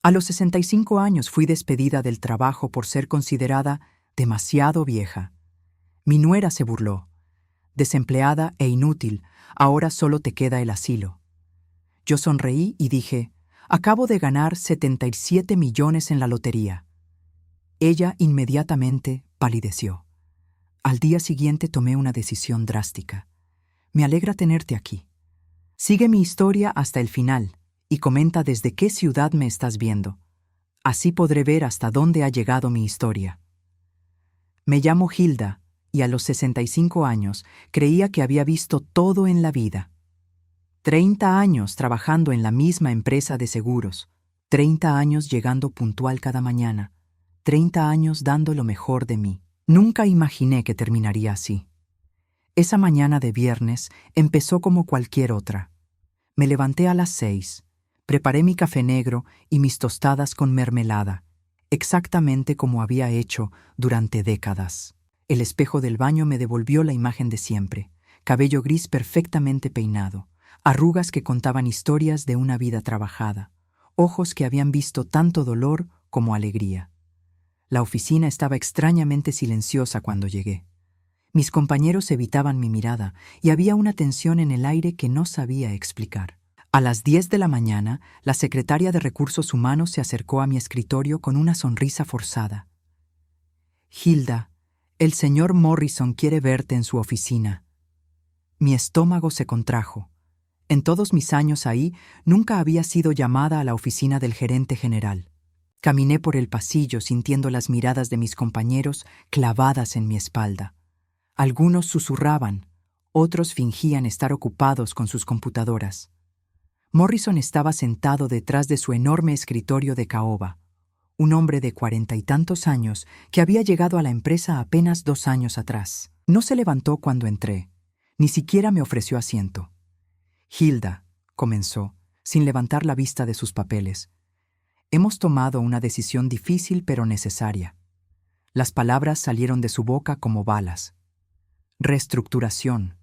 A los 65 años fui despedida del trabajo por ser considerada demasiado vieja. Mi nuera se burló. Desempleada e inútil, ahora solo te queda el asilo. Yo sonreí y dije, acabo de ganar 77 millones en la lotería. Ella inmediatamente palideció. Al día siguiente tomé una decisión drástica. Me alegra tenerte aquí. Sigue mi historia hasta el final y comenta desde qué ciudad me estás viendo. Así podré ver hasta dónde ha llegado mi historia. Me llamo Hilda y a los 65 años creía que había visto todo en la vida. 30 años trabajando en la misma empresa de seguros, 30 años llegando puntual cada mañana, 30 años dando lo mejor de mí. Nunca imaginé que terminaría así. Esa mañana de viernes empezó como cualquier otra. Me levanté a las 6, preparé mi café negro y mis tostadas con mermelada, exactamente como había hecho durante décadas. El espejo del baño me devolvió la imagen de siempre, cabello gris perfectamente peinado, arrugas que contaban historias de una vida trabajada, ojos que habían visto tanto dolor como alegría. La oficina estaba extrañamente silenciosa cuando llegué. Mis compañeros evitaban mi mirada y había una tensión en el aire que no sabía explicar. A las 10 de la mañana, la secretaria de Recursos Humanos se acercó a mi escritorio con una sonrisa forzada. Hilda, el señor Morrison quiere verte en su oficina. Mi estómago se contrajo. En todos mis años ahí, nunca había sido llamada a la oficina del gerente general. Caminé por el pasillo sintiendo las miradas de mis compañeros clavadas en mi espalda. Algunos susurraban, otros fingían estar ocupados con sus computadoras. Morrison estaba sentado detrás de su enorme escritorio de caoba, un hombre de 40 y tantos años que había llegado a la empresa apenas 2 años atrás. No se levantó cuando entré, ni siquiera me ofreció asiento. Hilda, comenzó, sin levantar la vista de sus papeles. Hemos tomado una decisión difícil pero necesaria. Las palabras salieron de su boca como balas. Reestructuración,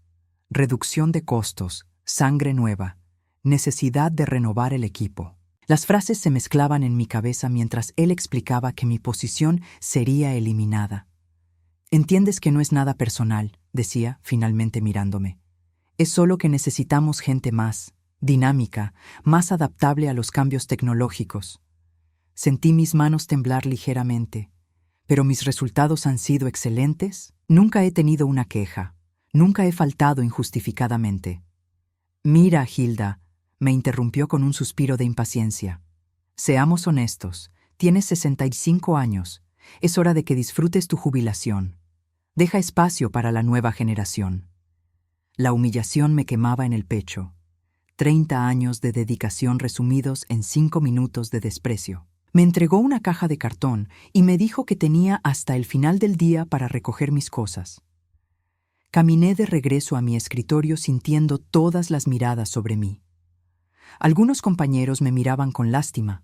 reducción de costos, sangre nueva, necesidad de renovar el equipo. Las frases se mezclaban en mi cabeza mientras él explicaba que mi posición sería eliminada. Entiendes que no es nada personal, decía, finalmente mirándome. Es solo que necesitamos gente más, dinámica, más adaptable a los cambios tecnológicos. Sentí mis manos temblar ligeramente. ¿Pero mis resultados han sido excelentes? Nunca he tenido una queja. Nunca he faltado injustificadamente. Mira, Hilda, me interrumpió con un suspiro de impaciencia. Seamos honestos, tienes 65 años. Es hora de que disfrutes tu jubilación. Deja espacio para la nueva generación. La humillación me quemaba en el pecho. 30 años de dedicación resumidos en 5 minutos de desprecio. Me entregó una caja de cartón y me dijo que tenía hasta el final del día para recoger mis cosas. Caminé de regreso a mi escritorio sintiendo todas las miradas sobre mí. Algunos compañeros me miraban con lástima,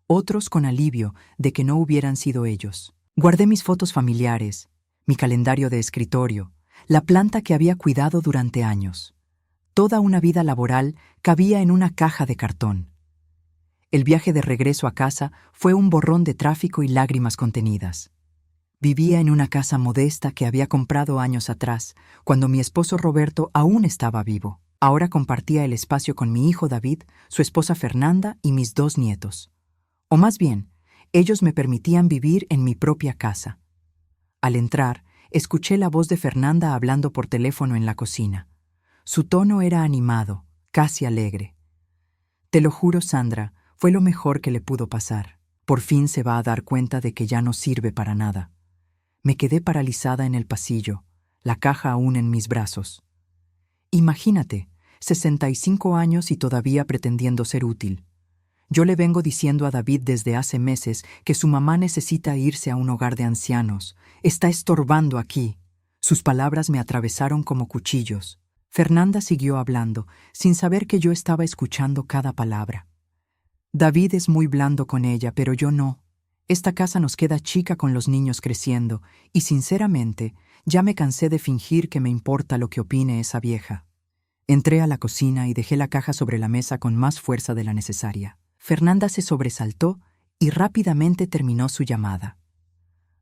otros con alivio de que no hubieran sido ellos. Guardé mis fotos familiares, mi calendario de escritorio, la planta que había cuidado durante años. Toda una vida laboral cabía en una caja de cartón. El viaje de regreso a casa fue un borrón de tráfico y lágrimas contenidas. Vivía en una casa modesta que había comprado años atrás, cuando mi esposo Roberto aún estaba vivo. Ahora compartía el espacio con mi hijo David, su esposa Fernanda y mis 2 nietos. O más bien, ellos me permitían vivir en mi propia casa. Al entrar, escuché la voz de Fernanda hablando por teléfono en la cocina. Su tono era animado, casi alegre. Te lo juro, Sandra, fue lo mejor que le pudo pasar. Por fin se va a dar cuenta de que ya no sirve para nada. Me quedé paralizada en el pasillo, la caja aún en mis brazos. Imagínate, 65 años y todavía pretendiendo ser útil. Yo le vengo diciendo a David desde hace meses que su mamá necesita irse a un hogar de ancianos. Está estorbando aquí. Sus palabras me atravesaron como cuchillos. Fernanda siguió hablando, sin saber que yo estaba escuchando cada palabra. David es muy blando con ella, pero yo no. Esta casa nos queda chica con los niños creciendo, y sinceramente, ya me cansé de fingir que me importa lo que opine esa vieja. Entré a la cocina y dejé la caja sobre la mesa con más fuerza de la necesaria. Fernanda se sobresaltó y rápidamente terminó su llamada.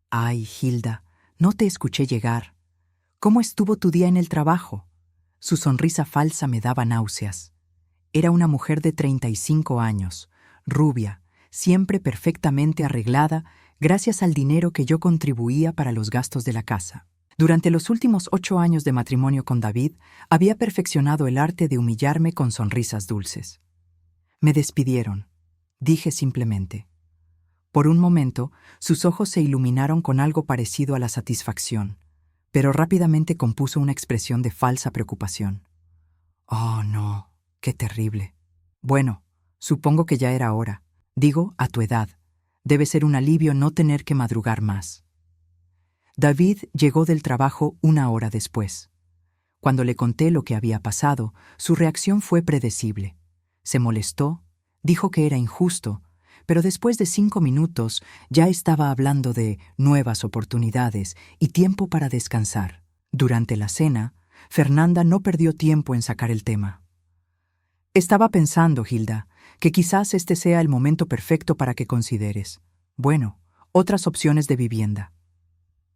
«Ay, Hilda, no te escuché llegar. ¿Cómo estuvo tu día en el trabajo?» Su sonrisa falsa me daba náuseas. Era una mujer de 35 años, rubia, siempre perfectamente arreglada gracias al dinero que yo contribuía para los gastos de la casa. Durante los últimos 8 años de matrimonio con David, había perfeccionado el arte de humillarme con sonrisas dulces. Me despidieron, dije simplemente. Por un momento, sus ojos se iluminaron con algo parecido a la satisfacción, pero rápidamente compuso una expresión de falsa preocupación. «Oh, no, qué terrible. Bueno, supongo que ya era hora. Digo, a tu edad. Debe ser un alivio no tener que madrugar más». David llegó del trabajo 1 hora después. Cuando le conté lo que había pasado, su reacción fue predecible. Se molestó, dijo que era injusto, pero después de 5 minutos ya estaba hablando de nuevas oportunidades y tiempo para descansar. Durante la cena, Fernanda no perdió tiempo en sacar el tema. «Estaba pensando, Hilda, que quizás este sea el momento perfecto para que consideres, bueno, otras opciones de vivienda».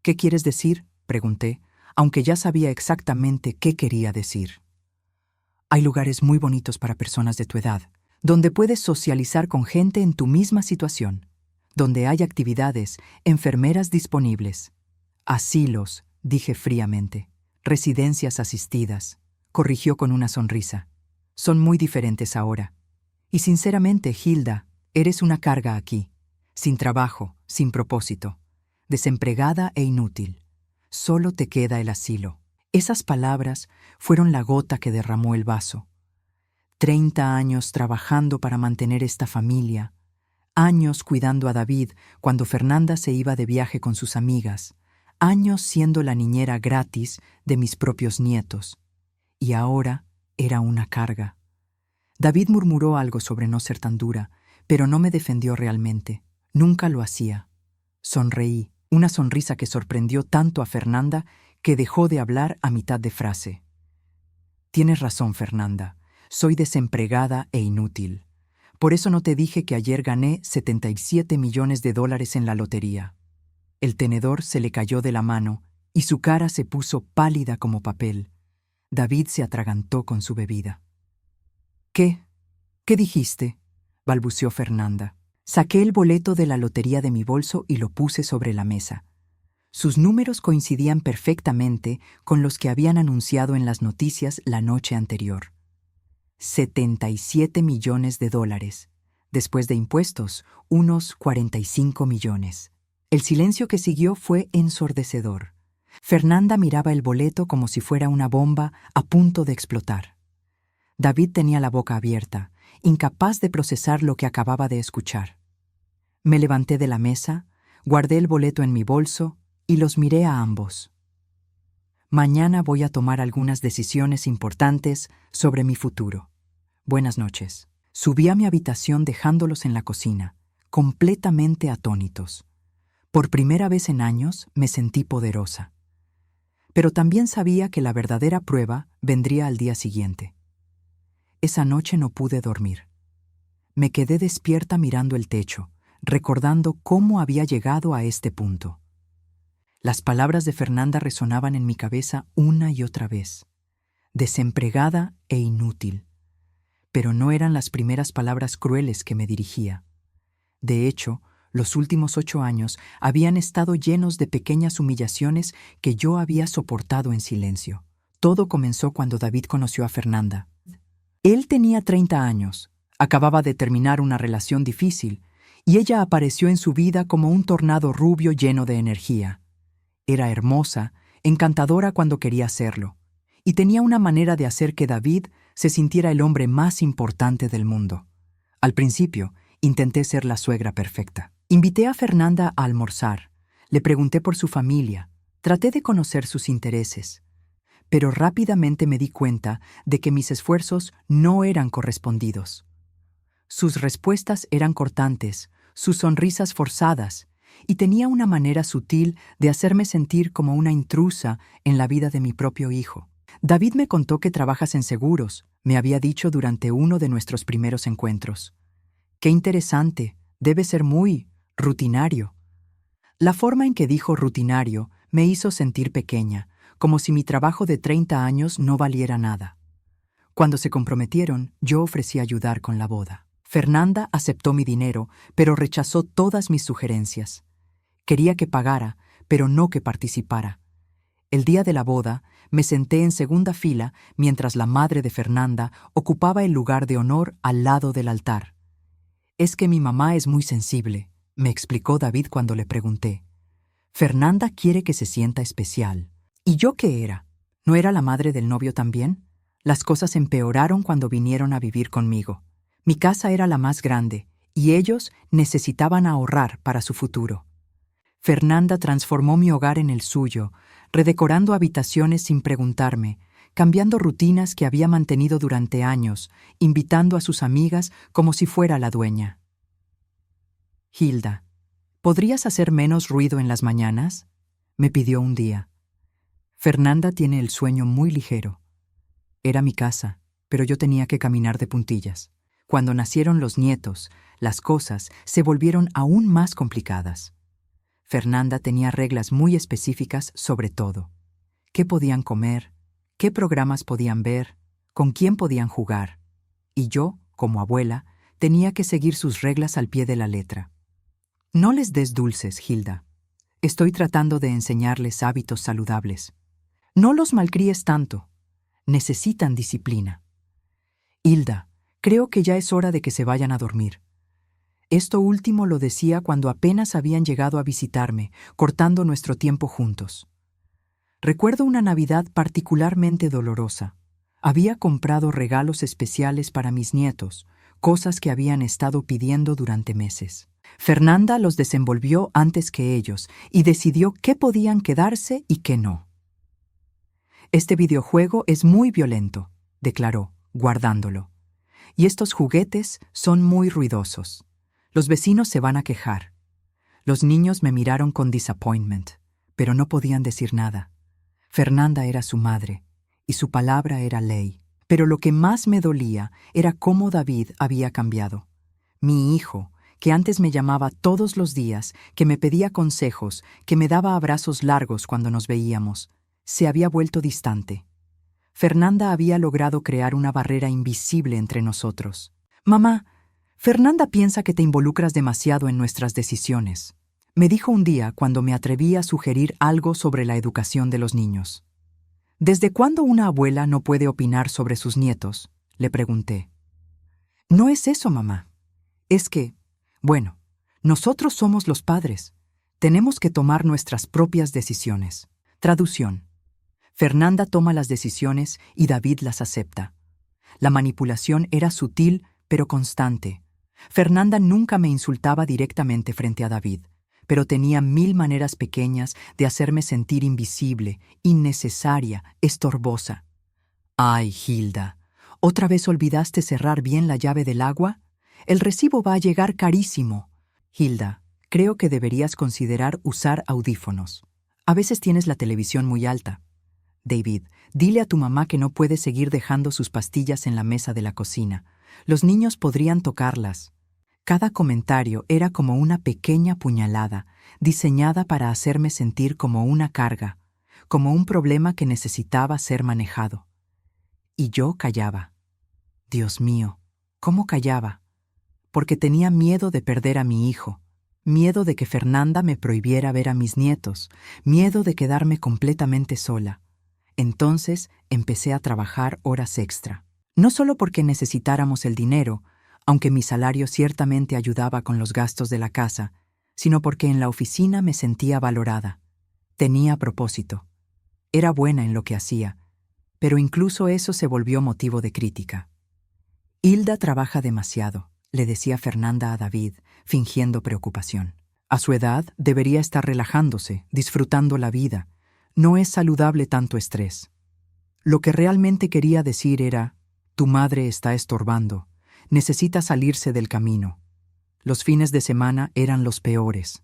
«¿Qué quieres decir?», pregunté, aunque ya sabía exactamente qué quería decir. «Hay lugares muy bonitos para personas de tu edad, donde puedes socializar con gente en tu misma situación, donde hay actividades, enfermeras disponibles. Asilos», dije fríamente. «Residencias asistidas», corrigió con una sonrisa. «Son muy diferentes ahora. Y sinceramente, Hilda, eres una carga aquí, sin trabajo, sin propósito, desempregada e inútil. Solo te queda el asilo». Esas palabras fueron la gota que derramó el vaso. 30 años trabajando para mantener esta familia, años cuidando a David cuando Fernanda se iba de viaje con sus amigas, años siendo la niñera gratis de mis propios nietos. Y ahora era una carga. David murmuró algo sobre no ser tan dura, pero no me defendió realmente. Nunca lo hacía. Sonreí, una sonrisa que sorprendió tanto a Fernanda que dejó de hablar a mitad de frase. «Tienes razón, Fernanda. Soy desempregada e inútil. Por eso no te dije que ayer gané $77 millones en la lotería». El tenedor se le cayó de la mano y su cara se puso pálida como papel. David se atragantó con su bebida. «¿Qué? ¿Qué dijiste?», balbuceó Fernanda. Saqué el boleto de la lotería de mi bolso y lo puse sobre la mesa. Sus números coincidían perfectamente con los que habían anunciado en las noticias la noche anterior. $77 millones. Después de impuestos, unos 45 millones. El silencio que siguió fue ensordecedor. Fernanda miraba el boleto como si fuera una bomba a punto de explotar. David tenía la boca abierta, incapaz de procesar lo que acababa de escuchar. Me levanté de la mesa, guardé el boleto en mi bolso y los miré a ambos. «Mañana voy a tomar algunas decisiones importantes sobre mi futuro. Buenas noches». Subí a mi habitación dejándolos en la cocina, completamente atónitos. Por primera vez en años me sentí poderosa. Pero también sabía que la verdadera prueba vendría al día siguiente. Esa noche no pude dormir. Me quedé despierta mirando el techo, recordando cómo había llegado a este punto. Las palabras de Fernanda resonaban en mi cabeza una y otra vez. Desempregada e inútil. Pero no eran las primeras palabras crueles que me dirigía. De hecho, los últimos 8 años habían estado llenos de pequeñas humillaciones que yo había soportado en silencio. Todo comenzó cuando David conoció a Fernanda. Él tenía 30 años, acababa de terminar una relación difícil, y ella apareció en su vida como un tornado rubio lleno de energía. Era hermosa, encantadora cuando quería serlo, y tenía una manera de hacer que David se sintiera el hombre más importante del mundo. Al principio, intenté ser la suegra perfecta. Invité a Fernanda a almorzar, le pregunté por su familia, traté de conocer sus intereses, pero rápidamente me di cuenta de que mis esfuerzos no eran correspondidos. Sus respuestas eran cortantes, sus sonrisas forzadas, y tenía una manera sutil de hacerme sentir como una intrusa en la vida de mi propio hijo. «David me contó que trabajas en seguros», me había dicho durante uno de nuestros primeros encuentros. Qué interesante, debe ser muy rutinario. La forma en que dijo rutinario me hizo sentir pequeña, como si mi trabajo de 30 años no valiera nada. Cuando se comprometieron, yo ofrecí ayudar con la boda. Fernanda aceptó mi dinero, pero rechazó todas mis sugerencias. Quería que pagara, pero no que participara. El día de la boda, me senté en segunda fila mientras la madre de Fernanda ocupaba el lugar de honor al lado del altar. Es que mi mamá es muy sensible, me explicó David cuando le pregunté. Fernanda quiere que se sienta especial. ¿Y yo qué era? ¿No era la madre del novio también? Las cosas empeoraron cuando vinieron a vivir conmigo. Mi casa era la más grande, y ellos necesitaban ahorrar para su futuro. Fernanda transformó mi hogar en el suyo, redecorando habitaciones sin preguntarme, cambiando rutinas que había mantenido durante años, invitando a sus amigas como si fuera la dueña. Hilda, ¿podrías hacer menos ruido en las mañanas?, me pidió un día. Fernanda tiene el sueño muy ligero. Era mi casa, pero yo tenía que caminar de puntillas. Cuando nacieron los nietos, las cosas se volvieron aún más complicadas. Fernanda tenía reglas muy específicas sobre todo. ¿Qué podían comer? ¿Qué programas podían ver? ¿Con quién podían jugar? Y yo, como abuela, tenía que seguir sus reglas al pie de la letra. No les des dulces, Hilda. Estoy tratando de enseñarles hábitos saludables. No los malcríes tanto. Necesitan disciplina. Hilda, creo que ya es hora de que se vayan a dormir. Esto último lo decía cuando apenas habían llegado a visitarme, cortando nuestro tiempo juntos. Recuerdo una Navidad particularmente dolorosa. Había comprado regalos especiales para mis nietos, cosas que habían estado pidiendo durante meses. Fernanda los desenvolvió antes que ellos y decidió qué podían quedarse y qué no. Este videojuego es muy violento, declaró, guardándolo. Y estos juguetes son muy ruidosos. Los vecinos se van a quejar. Los niños me miraron con disappointment, pero no podían decir nada. Fernanda era su madre, y su palabra era ley. Pero lo que más me dolía era cómo David había cambiado. Mi hijo, que antes me llamaba todos los días, que me pedía consejos, que me daba abrazos largos cuando nos veíamos, se había vuelto distante. Fernanda había logrado crear una barrera invisible entre nosotros. Mamá, Fernanda piensa que te involucras demasiado en nuestras decisiones, me dijo un día cuando me atreví a sugerir algo sobre la educación de los niños. ¿Desde cuándo una abuela no puede opinar sobre sus nietos?, le pregunté. No es eso, mamá. Es que, bueno, nosotros somos los padres. Tenemos que tomar nuestras propias decisiones. Traducción. Fernanda toma las decisiones y David las acepta. La manipulación era sutil, pero constante. Fernanda nunca me insultaba directamente frente a David, pero tenía 1000 maneras pequeñas de hacerme sentir invisible, innecesaria, estorbosa. Ay, Hilda, ¿otra vez olvidaste cerrar bien la llave del agua? El recibo va a llegar carísimo. Hilda, creo que deberías considerar usar audífonos. A veces tienes la televisión muy alta. David, dile a tu mamá que no puede seguir dejando sus pastillas en la mesa de la cocina. Los niños podrían tocarlas. Cada comentario era como una pequeña puñalada, diseñada para hacerme sentir como una carga, como un problema que necesitaba ser manejado. Y yo callaba. Dios mío, ¿cómo callaba? Porque tenía miedo de perder a mi hijo, miedo de que Fernanda me prohibiera ver a mis nietos, miedo de quedarme completamente sola. Entonces empecé a trabajar horas extra. No solo porque necesitáramos el dinero, aunque mi salario ciertamente ayudaba con los gastos de la casa, sino porque en la oficina me sentía valorada. Tenía propósito. Era buena en lo que hacía, pero incluso eso se volvió motivo de crítica. Hilda trabaja demasiado, le decía Fernanda a David, fingiendo preocupación. A su edad debería estar relajándose, disfrutando la vida. No es saludable tanto estrés. Lo que realmente quería decir era, tu madre está estorbando. Necesita salirse del camino. Los fines de semana eran los peores.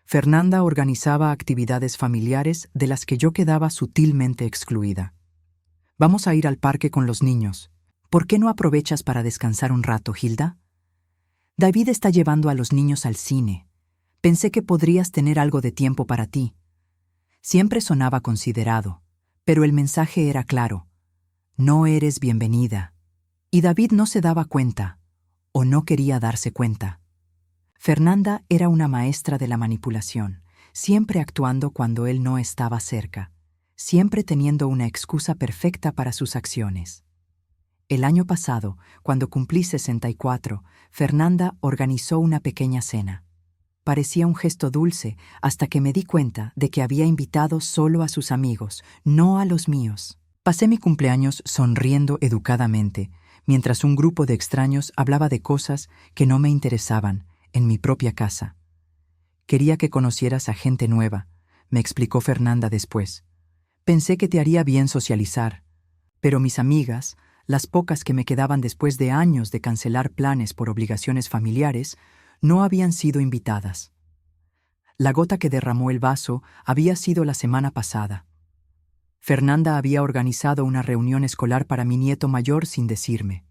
Fernanda organizaba actividades familiares de las que yo quedaba sutilmente excluida. Vamos a ir al parque con los niños. ¿Por qué no aprovechas para descansar un rato, Hilda? David está llevando a los niños al cine. Pensé que podrías tener algo de tiempo para ti. Siempre sonaba considerado, pero el mensaje era claro. No eres bienvenida. Y David no se daba cuenta, o no quería darse cuenta. Fernanda era una maestra de la manipulación, siempre actuando cuando él no estaba cerca, siempre teniendo una excusa perfecta para sus acciones. El año pasado, cuando cumplí 64, Fernanda organizó una pequeña cena. Parecía un gesto dulce hasta que me di cuenta de que había invitado solo a sus amigos, no a los míos. Pasé mi cumpleaños sonriendo educadamente, mientras un grupo de extraños hablaba de cosas que no me interesaban en mi propia casa. Quería que conocieras a gente nueva, me explicó Fernanda después. Pensé que te haría bien socializar, pero mis amigas, las pocas que me quedaban después de años de cancelar planes por obligaciones familiares, no habían sido invitadas. La gota que derramó el vaso había sido la semana pasada. Fernanda había organizado una reunión escolar para mi nieto mayor sin decirme.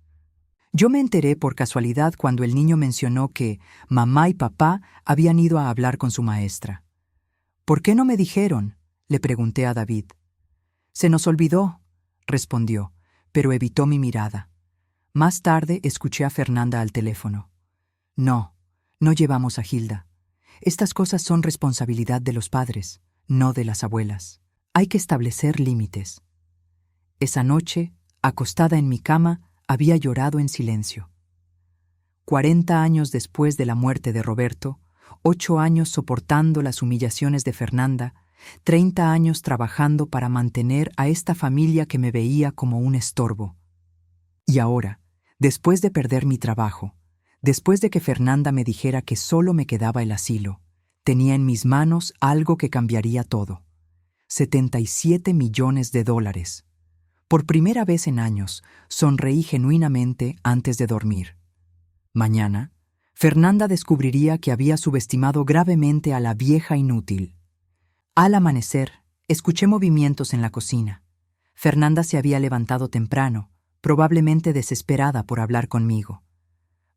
Yo me enteré por casualidad cuando el niño mencionó que mamá y papá habían ido a hablar con su maestra. ¿Por qué no me dijeron?, le pregunté a David. Se nos olvidó, respondió, pero evitó mi mirada. Más tarde escuché a Fernanda al teléfono. No llevamos a Hilda. Estas cosas son responsabilidad de los padres, no de las abuelas. Hay que establecer límites. Esa noche, acostada en mi cama, había llorado en silencio. 40 años después de la muerte de Roberto, 8 años soportando las humillaciones de Fernanda, 30 años trabajando para mantener a esta familia que me veía como un estorbo. Y ahora, después de perder mi trabajo, después de que Fernanda me dijera que solo me quedaba el asilo, tenía en mis manos algo que cambiaría todo. $77 millones. Por primera vez en años, sonreí genuinamente antes de dormir. Mañana, Fernanda descubriría que había subestimado gravemente a la vieja inútil. Al amanecer, escuché movimientos en la cocina. Fernanda se había levantado temprano, probablemente desesperada por hablar conmigo.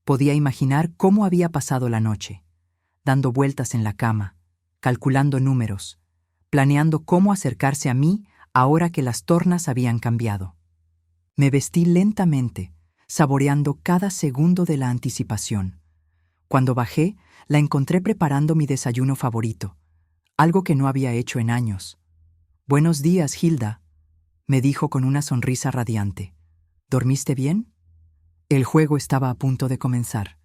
Podía imaginar cómo había pasado la noche, dando vueltas en la cama, calculando números, planeando cómo acercarse a mí ahora que las tornas habían cambiado. Me vestí lentamente, saboreando cada segundo de la anticipación. Cuando bajé, la encontré preparando mi desayuno favorito, algo que no había hecho en años. «Buenos días, Hilda», me dijo con una sonrisa radiante. «¿Dormiste bien?» El juego estaba a punto de comenzar.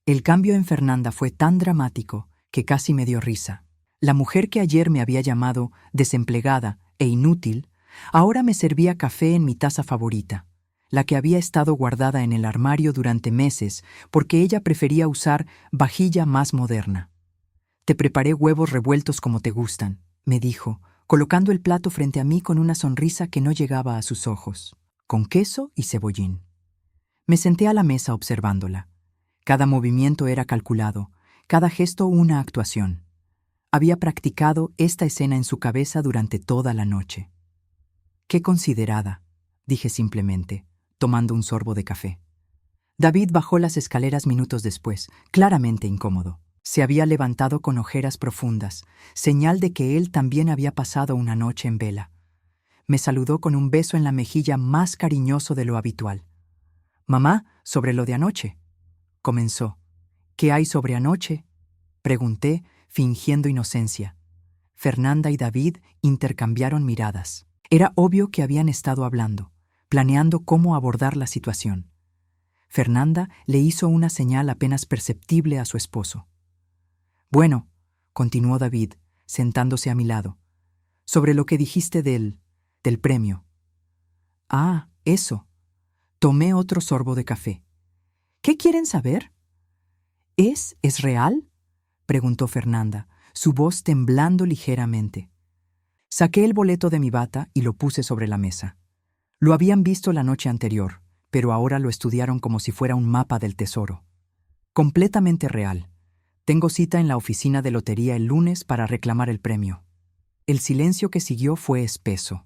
El cambio en Fernanda fue tan dramático que casi me dio risa. La mujer que ayer me había llamado desempleada e inútil, ahora me servía café en mi taza favorita, la que había estado guardada en el armario durante meses porque ella prefería usar vajilla más moderna. «Te preparé huevos revueltos como te gustan», me dijo, colocando el plato frente a mí con una sonrisa que no llegaba a sus ojos, con queso y cebollín. Me senté a la mesa observándola. Cada movimiento era calculado, cada gesto una actuación. Había practicado esta escena en su cabeza durante toda la noche. «Qué considerada», dije simplemente, tomando un sorbo de café. David bajó las escaleras minutos después, claramente incómodo. Se había levantado con ojeras profundas, señal de que él también había pasado una noche en vela. Me saludó con un beso en la mejilla más cariñoso de lo habitual. «Mamá, sobre lo de anoche», comenzó. «¿Qué hay sobre anoche?», pregunté, fingiendo inocencia. Fernanda y David intercambiaron miradas. Era obvio que habían estado hablando, planeando cómo abordar la situación. Fernanda le hizo una señal apenas perceptible a su esposo. «Bueno», continuó David, sentándose a mi lado, «sobre lo que dijiste del premio». «Ah, eso». Tomé otro sorbo de café. «¿Qué quieren saber?» ¿Es real?», preguntó Fernanda, su voz temblando ligeramente. Saqué el boleto de mi bata y lo puse sobre la mesa. Lo habían visto la noche anterior, pero ahora lo estudiaron como si fuera un mapa del tesoro. «Completamente real. Tengo cita en la oficina de lotería el lunes para reclamar el premio». El silencio que siguió fue espeso.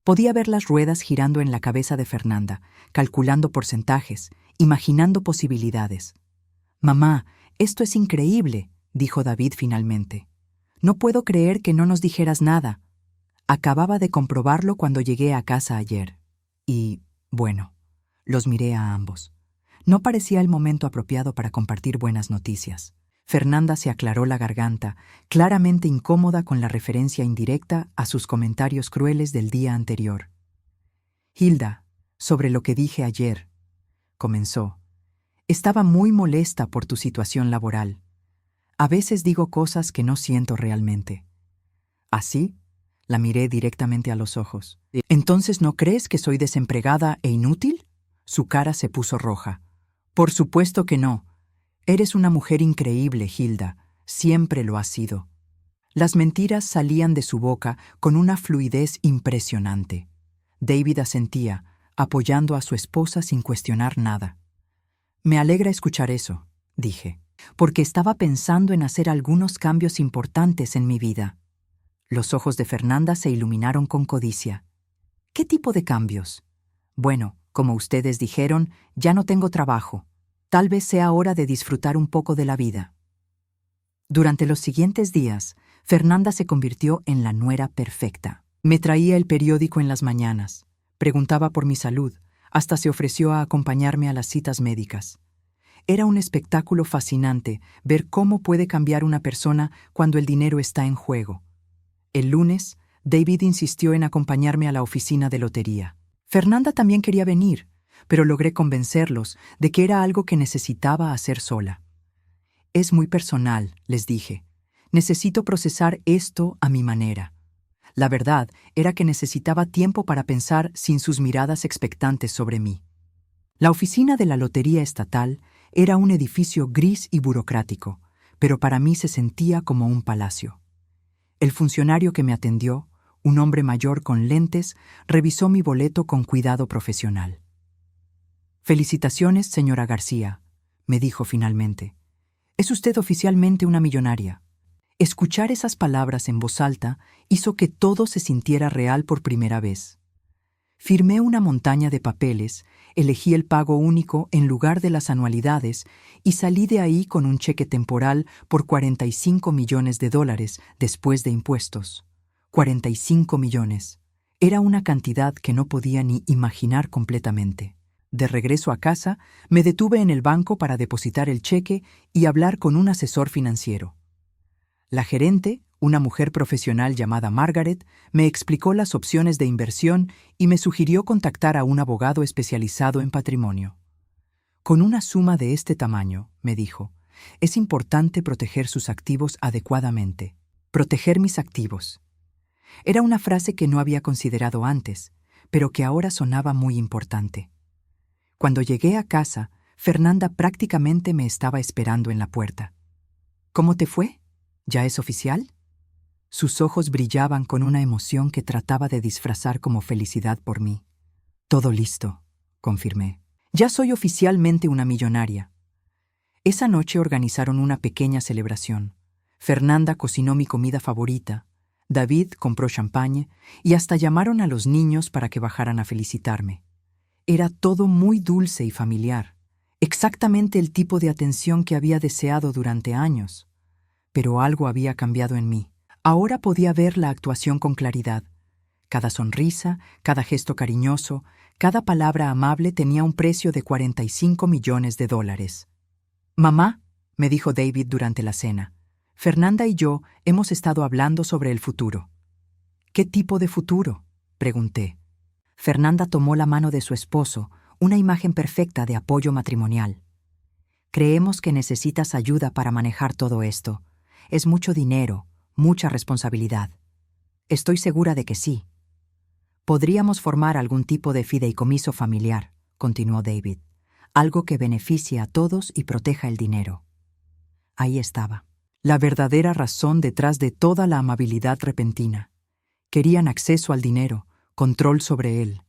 Podía ver las ruedas girando en la cabeza de Fernanda, calculando porcentajes, imaginando posibilidades. Mamá, esto es increíble, dijo David finalmente. No puedo creer que no nos dijeras nada. Acababa de comprobarlo cuando llegué a casa ayer. Y, bueno, los miré a ambos. No parecía el momento apropiado para compartir buenas noticias. Fernanda se aclaró la garganta, claramente incómoda con la referencia indirecta a sus comentarios crueles del día anterior. Hilda, sobre lo que dije ayer, comenzó. Estaba muy molesta por tu situación laboral. A veces digo cosas que no siento realmente. ¿Así? La miré directamente a los ojos. ¿Entonces no crees que soy desempregada e inútil? Su cara se puso roja. Por supuesto que no. Eres una mujer increíble, Hilda. Siempre lo has sido. Las mentiras salían de su boca con una fluidez impresionante. David asentía, apoyando a su esposa sin cuestionar nada. Me alegra escuchar eso, dije, porque estaba pensando en hacer algunos cambios importantes en mi vida. Los ojos de Fernanda se iluminaron con codicia. ¿Qué tipo de cambios? Bueno, como ustedes dijeron, ya no tengo trabajo. Tal vez sea hora de disfrutar un poco de la vida. Durante los siguientes días, Fernanda se convirtió en la nuera perfecta. Me traía el periódico en las mañanas, preguntaba por mi salud, hasta se ofreció a acompañarme a las citas médicas. Era un espectáculo fascinante ver cómo puede cambiar una persona cuando el dinero está en juego. El lunes, David insistió en acompañarme a la oficina de lotería. Fernanda también quería venir, pero logré convencerlos de que era algo que necesitaba hacer sola. Es muy personal, les dije. Necesito procesar esto a mi manera. La verdad era que necesitaba tiempo para pensar sin sus miradas expectantes sobre mí. La oficina de la Lotería Estatal era un edificio gris y burocrático, pero para mí se sentía como un palacio. El funcionario que me atendió, un hombre mayor con lentes, revisó mi boleto con cuidado profesional. «Felicitaciones, señora García», me dijo finalmente. «Es usted oficialmente una millonaria». Escuchar esas palabras en voz alta hizo que todo se sintiera real por primera vez. Firmé una montaña de papeles, elegí el pago único en lugar de las anualidades y salí de ahí con un cheque temporal por $45 millones después de impuestos. 45 millones. Era una cantidad que no podía ni imaginar completamente. De regreso a casa, me detuve en el banco para depositar el cheque y hablar con un asesor financiero. La gerente, una mujer profesional llamada Margaret, me explicó las opciones de inversión y me sugirió contactar a un abogado especializado en patrimonio. Con una suma de este tamaño, me dijo, es importante proteger sus activos adecuadamente. Proteger mis activos. Era una frase que no había considerado antes, pero que ahora sonaba muy importante. Cuando llegué a casa, Fernanda prácticamente me estaba esperando en la puerta. ¿Cómo te fue? ¿Ya es oficial? Sus ojos brillaban con una emoción que trataba de disfrazar como felicidad por mí. Todo listo, confirmé. Ya soy oficialmente una millonaria. Esa noche organizaron una pequeña celebración. Fernanda cocinó mi comida favorita, David compró champagne y hasta llamaron a los niños para que bajaran a felicitarme. Era todo muy dulce y familiar, exactamente el tipo de atención que había deseado durante años. Pero algo había cambiado en mí. Ahora podía ver la actuación con claridad. Cada sonrisa, cada gesto cariñoso, cada palabra amable tenía un precio de $45 millones. «Mamá», me dijo David durante la cena, «Fernanda y yo hemos estado hablando sobre el futuro». «¿Qué tipo de futuro?», pregunté. Fernanda tomó la mano de su esposo, una imagen perfecta de apoyo matrimonial. «Creemos que necesitas ayuda para manejar todo esto. Es mucho dinero, mucha responsabilidad». «Estoy segura de que sí». «Podríamos formar algún tipo de fideicomiso familiar», continuó David, «algo que beneficie a todos y proteja el dinero». Ahí estaba, la verdadera razón detrás de toda la amabilidad repentina. Querían acceso al dinero, control sobre él.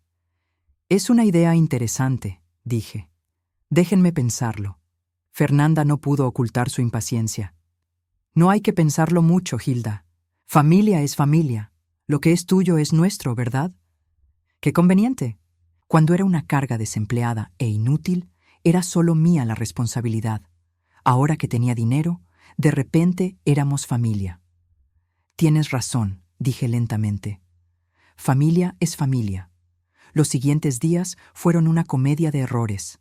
«Es una idea interesante», dije. «Déjenme pensarlo». Fernanda no pudo ocultar su impaciencia. «No hay que pensarlo mucho, Hilda. Familia es familia. Lo que es tuyo es nuestro, ¿verdad?» «Qué conveniente». Cuando era una carga desempleada e inútil, era solo mía la responsabilidad. Ahora que tenía dinero, de repente éramos familia. Tienes razón, dije lentamente. Familia es familia. Los siguientes días fueron una comedia de errores.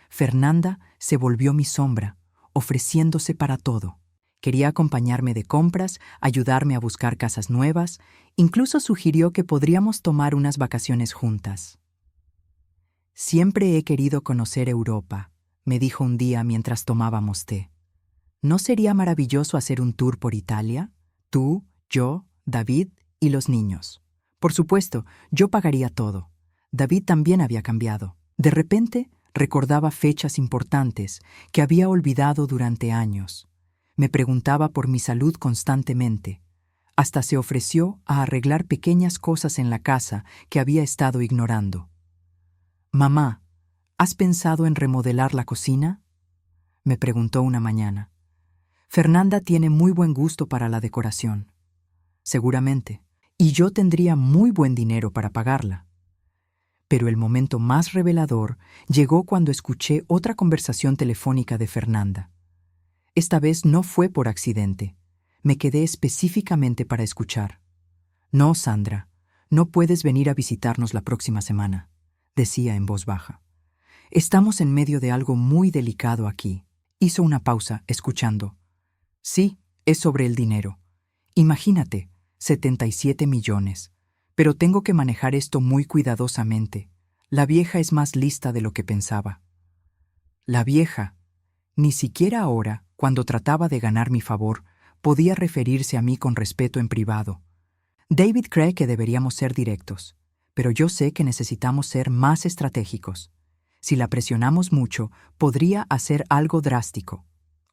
Fernanda se volvió mi sombra, ofreciéndose para todo. Quería acompañarme de compras, ayudarme a buscar casas nuevas, incluso sugirió que podríamos tomar unas vacaciones juntas. Siempre he querido conocer Europa, me dijo un día mientras tomábamos té. ¿No sería maravilloso hacer un tour por Italia? Tú, yo, David y los niños. Por supuesto, yo pagaría todo. David también había cambiado. De repente, recordaba fechas importantes que había olvidado durante años. Me preguntaba por mi salud constantemente. Hasta se ofreció a arreglar pequeñas cosas en la casa que había estado ignorando. «Mamá, ¿has pensado en remodelar la cocina?», me preguntó una mañana. Fernanda tiene muy buen gusto para la decoración. Seguramente. Y yo tendría muy buen dinero para pagarla. Pero el momento más revelador llegó cuando escuché otra conversación telefónica de Fernanda. Esta vez no fue por accidente. Me quedé específicamente para escuchar. «No, Sandra, no puedes venir a visitarnos la próxima semana», decía en voz baja. «Estamos en medio de algo muy delicado aquí». Hizo una pausa, escuchando. «Sí, es sobre el dinero. Imagínate, 77 millones. Pero tengo que manejar esto muy cuidadosamente. La vieja es más lista de lo que pensaba». La vieja. Ni siquiera ahora, cuando trataba de ganar mi favor, podía referirse a mí con respeto en privado. David cree que deberíamos ser directos, pero yo sé que necesitamos ser más estratégicos. Si la presionamos mucho, podría hacer algo drástico.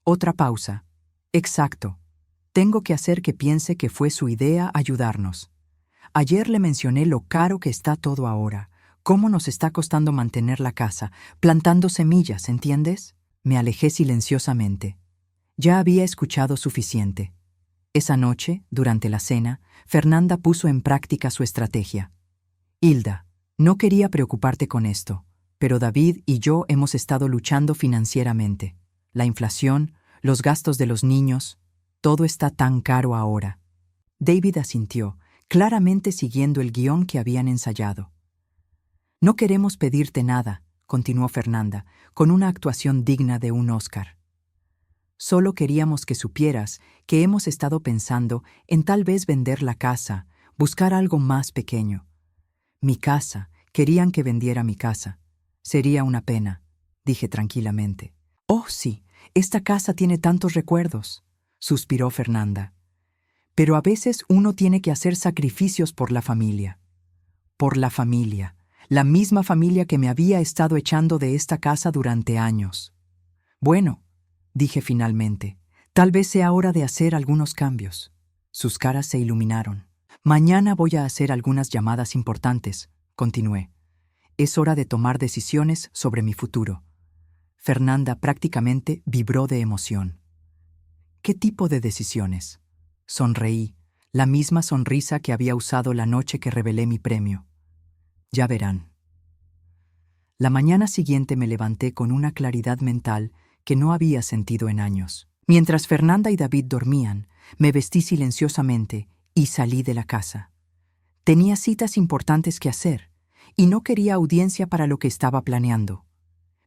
Otra pausa. Exacto. Tengo que hacer que piense que fue su idea ayudarnos. Ayer le mencioné lo caro que está todo ahora, cómo nos está costando mantener la casa, plantando semillas, ¿entiendes? Me alejé silenciosamente. Ya había escuchado suficiente. Esa noche, durante la cena, Fernanda puso en práctica su estrategia. «Hilda, no quería preocuparte con esto, pero David y yo hemos estado luchando financieramente. La inflación, los gastos de los niños, todo está tan caro ahora». David asintió, claramente siguiendo el guión que habían ensayado. «No queremos pedirte nada», continuó Fernanda, con una actuación digna de un Oscar. «Solo queríamos que supieras que hemos estado pensando en tal vez vender la casa, buscar algo más pequeño. Mi casa, querían que vendiera mi casa. Sería una pena», dije tranquilamente. «Oh, sí, esta casa tiene tantos recuerdos», suspiró Fernanda. «Pero a veces uno tiene que hacer sacrificios por la familia». Por la familia, la misma familia que me había estado echando de esta casa durante años. «Bueno», dije finalmente, «tal vez sea hora de hacer algunos cambios». Sus caras se iluminaron. «Mañana voy a hacer algunas llamadas importantes», continué. «Es hora de tomar decisiones sobre mi futuro». Fernanda prácticamente vibró de emoción. «¿Qué tipo de decisiones?». Sonreí, la misma sonrisa que había usado la noche que revelé mi premio. «Ya verán». La mañana siguiente me levanté con una claridad mental que no había sentido en años. Mientras Fernanda y David dormían, me vestí silenciosamente y salí de la casa. Tenía citas importantes que hacer, y no quería audiencia para lo que estaba planeando.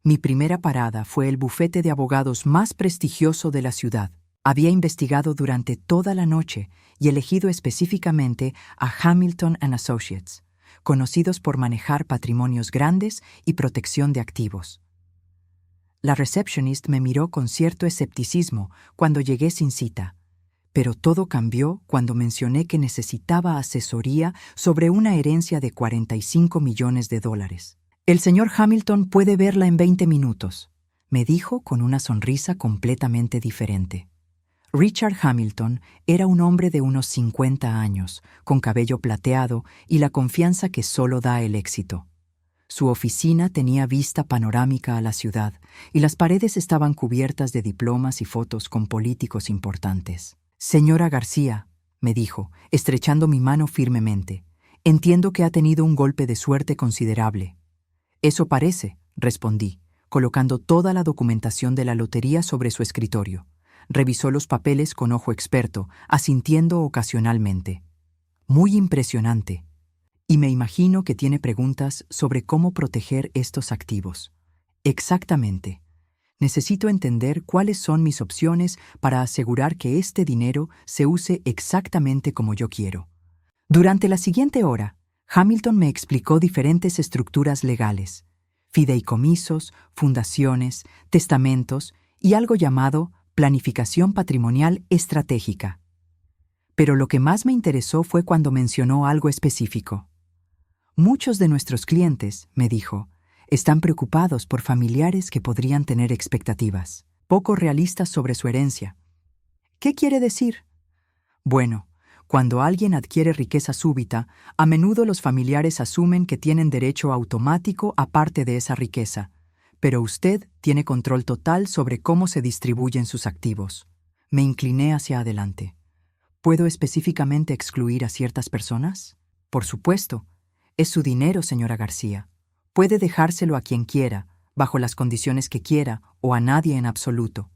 Mi primera parada fue el bufete de abogados más prestigioso de la ciudad. Había investigado durante toda la noche y elegido específicamente a Hamilton & Associates, conocidos por manejar patrimonios grandes y protección de activos. La receptionist me miró con cierto escepticismo cuando llegué sin cita, pero todo cambió cuando mencioné que necesitaba asesoría sobre una herencia de $45 millones. «El señor Hamilton puede verla en 20 minutos», me dijo con una sonrisa completamente diferente. Richard Hamilton era un hombre de unos 50 años, con cabello plateado y la confianza que solo da el éxito. Su oficina tenía vista panorámica a la ciudad y las paredes estaban cubiertas de diplomas y fotos con políticos importantes. «Señora García», me dijo, estrechando mi mano firmemente, «entiendo que ha tenido un golpe de suerte considerable». «Eso parece», respondí, colocando toda la documentación de la lotería sobre su escritorio. Revisó los papeles con ojo experto, asintiendo ocasionalmente. Muy impresionante. Y me imagino que tiene preguntas sobre cómo proteger estos activos. Exactamente. Necesito entender cuáles son mis opciones para asegurar que este dinero se use exactamente como yo quiero. Durante la siguiente hora, Hamilton me explicó diferentes estructuras legales, fideicomisos, fundaciones, testamentos y algo llamado planificación patrimonial estratégica. Pero lo que más me interesó fue cuando mencionó algo específico. Muchos de nuestros clientes, me dijo, están preocupados por familiares que podrían tener expectativas poco realistas sobre su herencia. ¿Qué quiere decir? Bueno, cuando alguien adquiere riqueza súbita, a menudo los familiares asumen que tienen derecho automático a parte de esa riqueza, pero usted tiene control total sobre cómo se distribuyen sus activos. Me incliné hacia adelante. ¿Puedo específicamente excluir a ciertas personas? Por supuesto. Es su dinero, señora García. Puede dejárselo a quien quiera, bajo las condiciones que quiera, o a nadie en absoluto.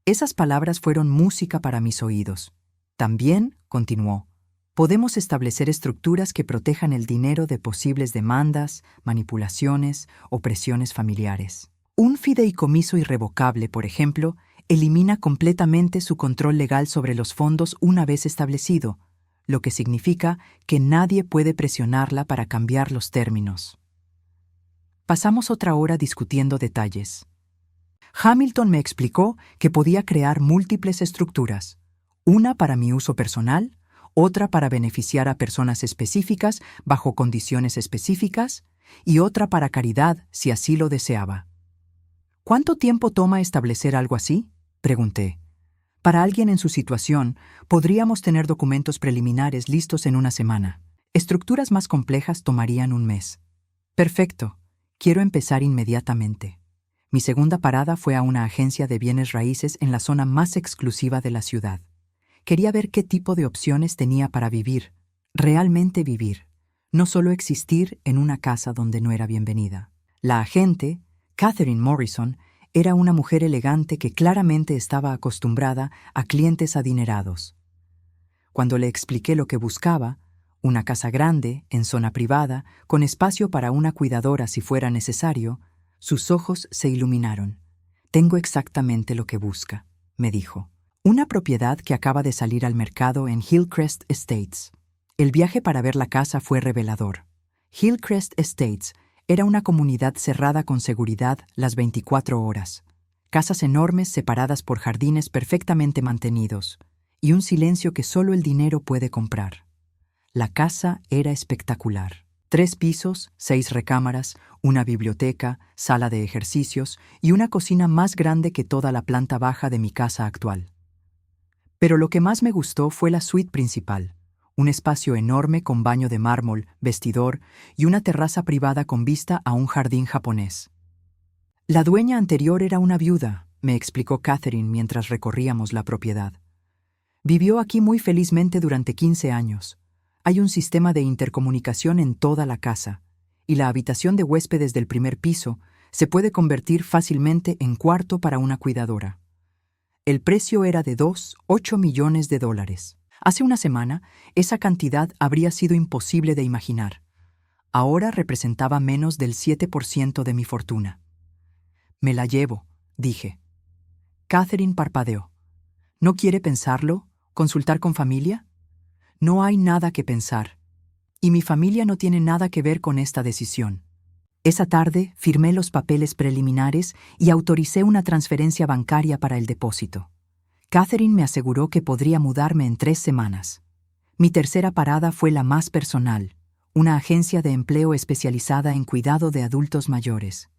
Esas palabras fueron música para mis oídos. También, continuó, podemos establecer estructuras que protejan el dinero de posibles demandas, manipulaciones o presiones familiares. Un fideicomiso irrevocable, por ejemplo, elimina completamente su control legal sobre los fondos una vez establecido, lo que significa que nadie puede presionarla para cambiar los términos. Pasamos otra hora discutiendo detalles. Hamilton me explicó que podía crear múltiples estructuras, una para mi uso personal, otra para beneficiar a personas específicas bajo condiciones específicas y otra para caridad si así lo deseaba. ¿Cuánto tiempo toma establecer algo así?, pregunté. Para alguien en su situación, podríamos tener documentos preliminares listos en una semana. Estructuras más complejas tomarían un mes. Perfecto. Quiero empezar inmediatamente. Mi segunda parada fue a una agencia de bienes raíces en la zona más exclusiva de la ciudad. Quería ver qué tipo de opciones tenía para vivir, realmente vivir, no solo existir en una casa donde no era bienvenida. La agente, Catherine Morrison, era una mujer elegante que claramente estaba acostumbrada a clientes adinerados. Cuando le expliqué lo que buscaba, una casa grande, en zona privada, con espacio para una cuidadora si fuera necesario, sus ojos se iluminaron. «Tengo exactamente lo que busca», me dijo. Una propiedad que acaba de salir al mercado en Hillcrest Estates. El viaje para ver la casa fue revelador. Hillcrest Estates era una comunidad cerrada con seguridad las 24 horas. Casas enormes separadas por jardines perfectamente mantenidos y un silencio que solo el dinero puede comprar. La casa era espectacular. 3 pisos, 6 recámaras, una biblioteca, sala de ejercicios y una cocina más grande que toda la planta baja de mi casa actual. Pero lo que más me gustó fue la suite principal, un espacio enorme con baño de mármol, vestidor y una terraza privada con vista a un jardín japonés. La dueña anterior era una viuda, me explicó Catherine mientras recorríamos la propiedad. Vivió aquí muy felizmente durante 15 años. Hay un sistema de intercomunicación en toda la casa, y la habitación de huéspedes del primer piso se puede convertir fácilmente en cuarto para una cuidadora. El precio era de $8 millones. Hace una semana, esa cantidad habría sido imposible de imaginar. Ahora representaba menos del 7% de mi fortuna. «Me la llevo», dije. Catherine parpadeó. «¿No quiere pensarlo? ¿Consultar con familia?» «No hay nada que pensar. Y mi familia no tiene nada que ver con esta decisión». Esa tarde firmé los papeles preliminares y autoricé una transferencia bancaria para el depósito. Catherine me aseguró que podría mudarme en 3 semanas. Mi tercera parada fue la más personal, una agencia de empleo especializada en cuidado de adultos mayores.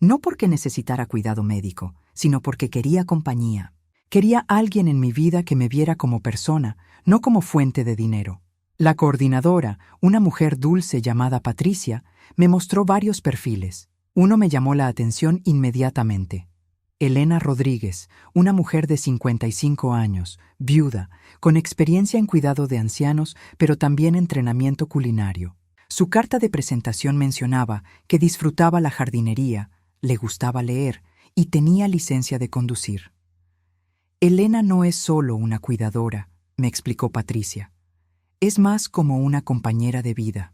No porque necesitara cuidado médico, sino porque quería compañía. Quería alguien en mi vida que me viera como persona, no como fuente de dinero. La coordinadora, una mujer dulce llamada Patricia, me mostró varios perfiles. Uno me llamó la atención inmediatamente. Elena Rodríguez, una mujer de 55 años, viuda, con experiencia en cuidado de ancianos, pero también entrenamiento culinario. Su carta de presentación mencionaba que disfrutaba la jardinería, le gustaba leer y tenía licencia de conducir. Elena no es solo una cuidadora, me explicó Patricia. Es más como una compañera de vida.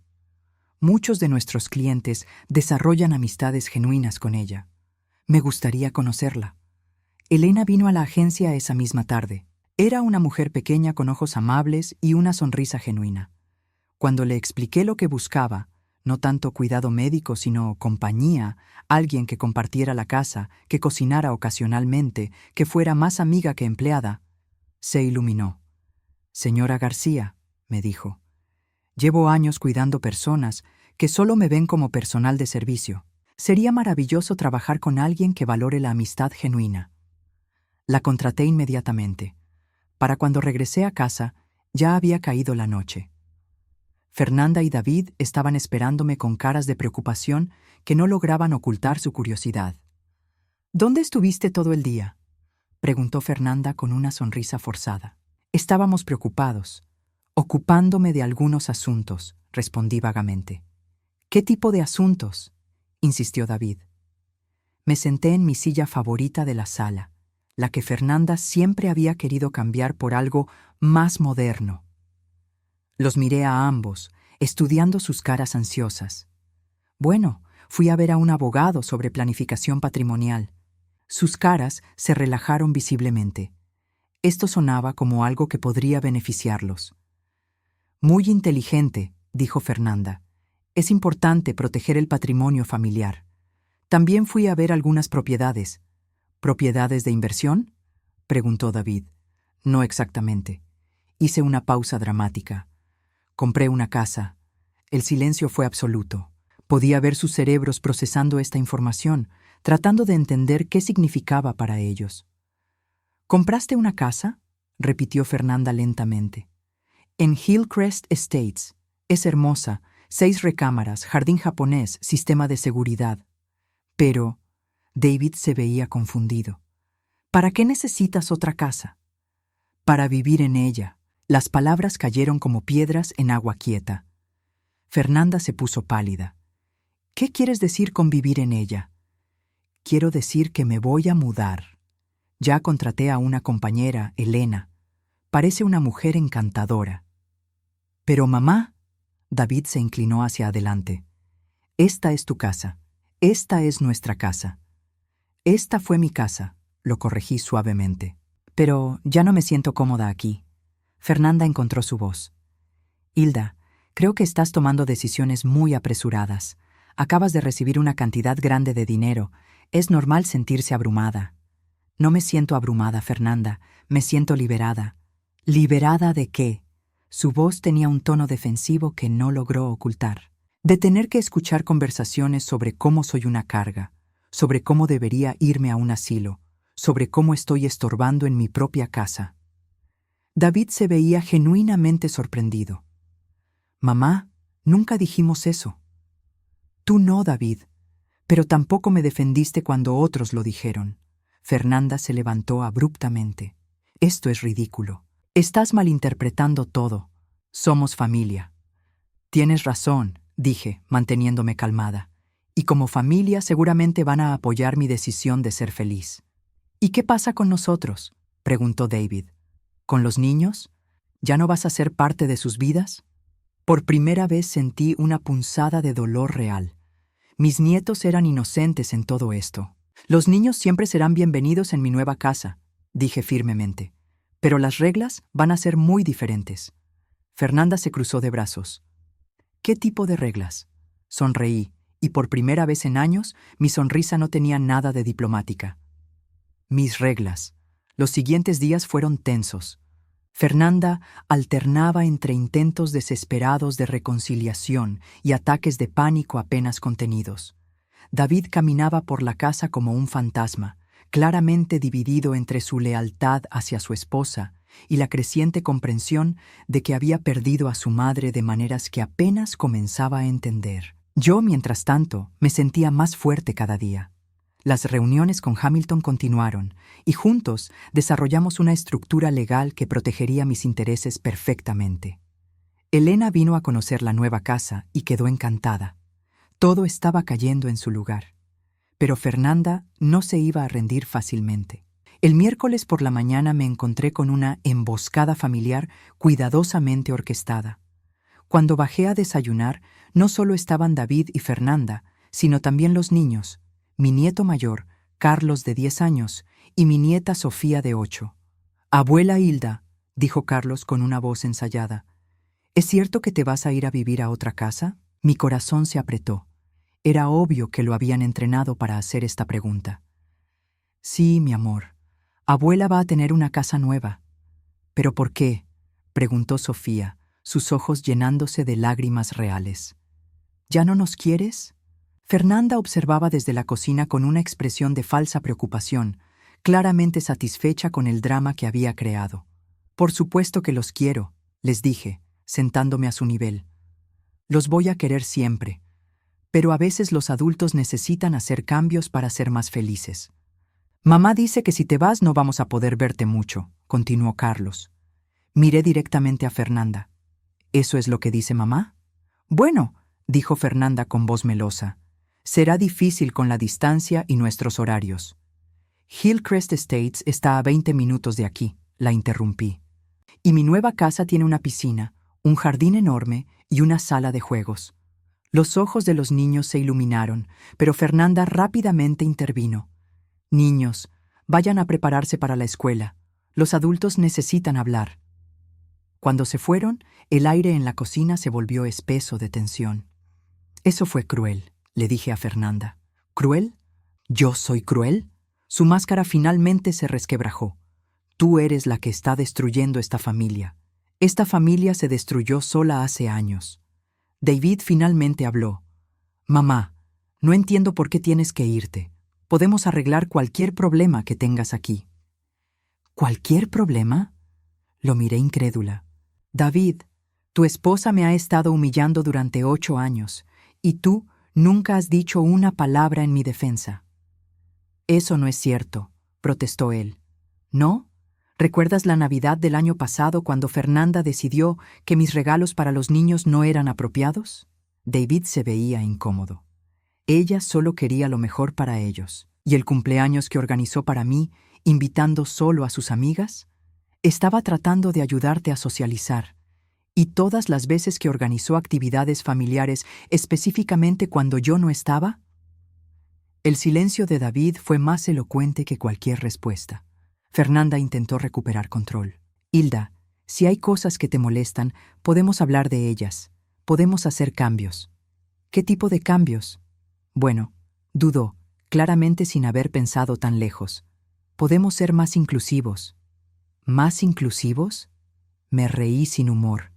Muchos de nuestros clientes desarrollan amistades genuinas con ella. Me gustaría conocerla. Elena vino a la agencia esa misma tarde. Era una mujer pequeña con ojos amables y una sonrisa genuina. Cuando le expliqué lo que buscaba, no tanto cuidado médico, sino compañía, alguien que compartiera la casa, que cocinara ocasionalmente, que fuera más amiga que empleada, se iluminó. «Señora García», me dijo, «llevo años cuidando personas que solo me ven como personal de servicio. Sería maravilloso trabajar con alguien que valore la amistad genuina». La contraté inmediatamente. Para cuando regresé a casa, ya había caído la noche. Fernanda y David estaban esperándome con caras de preocupación que no lograban ocultar su curiosidad. «¿Dónde estuviste todo el día?», preguntó Fernanda con una sonrisa forzada. «Estábamos preocupados, ocupándome de algunos asuntos», respondí vagamente. «¿Qué tipo de asuntos?», insistió David. Me senté en mi silla favorita de la sala, la que Fernanda siempre había querido cambiar por algo más moderno. Los miré a ambos, estudiando sus caras ansiosas. Bueno, fui a ver a un abogado sobre planificación patrimonial. Sus caras se relajaron visiblemente. Esto sonaba como algo que podría beneficiarlos. «Muy inteligente», dijo Fernanda. «Es importante proteger el patrimonio familiar. También fui a ver algunas propiedades». «¿Propiedades de inversión?», preguntó David. «No exactamente». Hice una pausa dramática. Compré una casa. El silencio fue absoluto. Podía ver sus cerebros procesando esta información, tratando de entender qué significaba para ellos. «¿Compraste una casa?», repitió Fernanda lentamente. «En Hillcrest Estates. Es hermosa, 6 recámaras, jardín japonés, sistema de seguridad». «Pero...» David se veía confundido. «¿Para qué necesitas otra casa?». «Para vivir en ella». Las palabras cayeron como piedras en agua quieta. Fernanda se puso pálida. «¿Qué quieres decir con vivir en ella?». «Quiero decir que me voy a mudar. Ya contraté a una compañera, Elena. Parece una mujer encantadora». «Pero mamá», David se inclinó hacia adelante. «Esta es tu casa. Esta es nuestra casa». «Esta fue mi casa», lo corregí suavemente. «Pero ya no me siento cómoda aquí». Fernanda encontró su voz. «Hilda, creo que estás tomando decisiones muy apresuradas. Acabas de recibir una cantidad grande de dinero. Es normal sentirse abrumada». «No me siento abrumada, Fernanda. Me siento liberada». «¿Liberada de qué?». Su voz tenía un tono defensivo que no logró ocultar. «De tener que escuchar conversaciones sobre cómo soy una carga, sobre cómo debería irme a un asilo, sobre cómo estoy estorbando en mi propia casa». David se veía genuinamente sorprendido. «Mamá, nunca dijimos eso». «Tú no, David, pero tampoco me defendiste cuando otros lo dijeron». Fernanda se levantó abruptamente. «Esto es ridículo. Estás malinterpretando todo. Somos familia». «Tienes razón», dije, manteniéndome calmada. «Y como familia seguramente van a apoyar mi decisión de ser feliz». «¿Y qué pasa con nosotros?», preguntó David. «¿Con los niños? ¿Ya no vas a ser parte de sus vidas?». Por primera vez sentí una punzada de dolor real. Mis nietos eran inocentes en todo esto. «Los niños siempre serán bienvenidos en mi nueva casa», dije firmemente. «Pero las reglas van a ser muy diferentes». Fernanda se cruzó de brazos. «¿Qué tipo de reglas?». Sonreí, y por primera vez en años mi sonrisa no tenía nada de diplomática. «Mis reglas». Los siguientes días fueron tensos. Fernanda alternaba entre intentos desesperados de reconciliación y ataques de pánico apenas contenidos. David caminaba por la casa como un fantasma, claramente dividido entre su lealtad hacia su esposa y la creciente comprensión de que había perdido a su madre de maneras que apenas comenzaba a entender. Yo, mientras tanto, me sentía más fuerte cada día. Las reuniones con Hamilton continuaron, y juntos desarrollamos una estructura legal que protegería mis intereses perfectamente. Elena vino a conocer la nueva casa y quedó encantada. Todo estaba cayendo en su lugar. Pero Fernanda no se iba a rendir fácilmente. El miércoles por la mañana me encontré con una emboscada familiar cuidadosamente orquestada. Cuando bajé a desayunar, no solo estaban David y Fernanda, sino también los niños, mi nieto mayor, Carlos de 10 años, y mi nieta Sofía de 8. «Abuela Hilda», dijo Carlos con una voz ensayada, «¿es cierto que te vas a ir a vivir a otra casa?» Mi corazón se apretó. Era obvio que lo habían entrenado para hacer esta pregunta. «Sí, mi amor. Abuela va a tener una casa nueva». «¿Pero por qué?», preguntó Sofía, sus ojos llenándose de lágrimas reales. «¿Ya no nos quieres?». Fernanda observaba desde la cocina con una expresión de falsa preocupación, claramente satisfecha con el drama que había creado. «Por supuesto que los quiero», les dije, sentándome a su nivel. «Los voy a querer siempre. Pero a veces los adultos necesitan hacer cambios para ser más felices». «Mamá dice que si te vas no vamos a poder verte mucho», continuó Carlos. Miré directamente a Fernanda. «¿Eso es lo que dice mamá?». «Bueno», dijo Fernanda con voz melosa, «será difícil con la distancia y nuestros horarios». «Hillcrest Estates está a 20 minutos de aquí», la interrumpí. «Y mi nueva casa tiene una piscina, un jardín enorme y una sala de juegos». Los ojos de los niños se iluminaron, pero Fernanda rápidamente intervino. «Niños, vayan a prepararse para la escuela. Los adultos necesitan hablar». Cuando se fueron, el aire en la cocina se volvió espeso de tensión. «Eso fue cruel», le dije a Fernanda. «¿Cruel? ¿Yo soy cruel?». Su máscara finalmente se resquebrajó. «Tú eres la que está destruyendo esta familia. Esta familia se destruyó sola hace años». David finalmente habló. «Mamá, no entiendo por qué tienes que irte. Podemos arreglar cualquier problema que tengas aquí». «¿Cualquier problema?». Lo miré incrédula. «David, tu esposa me ha estado humillando durante 8 años, y tú nunca has dicho una palabra en mi defensa». «Eso no es cierto», protestó él. «¿No? ¿Recuerdas la Navidad del año pasado cuando Fernanda decidió que mis regalos para los niños no eran apropiados?» David se veía incómodo. Ella solo quería lo mejor para ellos. ¿Y el cumpleaños que organizó para mí, invitando solo a sus amigas? Estaba tratando de ayudarte a socializar. ¿Y todas las veces que organizó actividades familiares específicamente cuando yo no estaba? El silencio de David fue más elocuente que cualquier respuesta. Fernanda intentó recuperar control. «Hilda, si hay cosas que te molestan, podemos hablar de ellas. Podemos hacer cambios». «¿Qué tipo de cambios?». «Bueno», dudó, claramente sin haber pensado tan lejos. «Podemos ser más inclusivos». «¿Más inclusivos?». Me reí sin humor.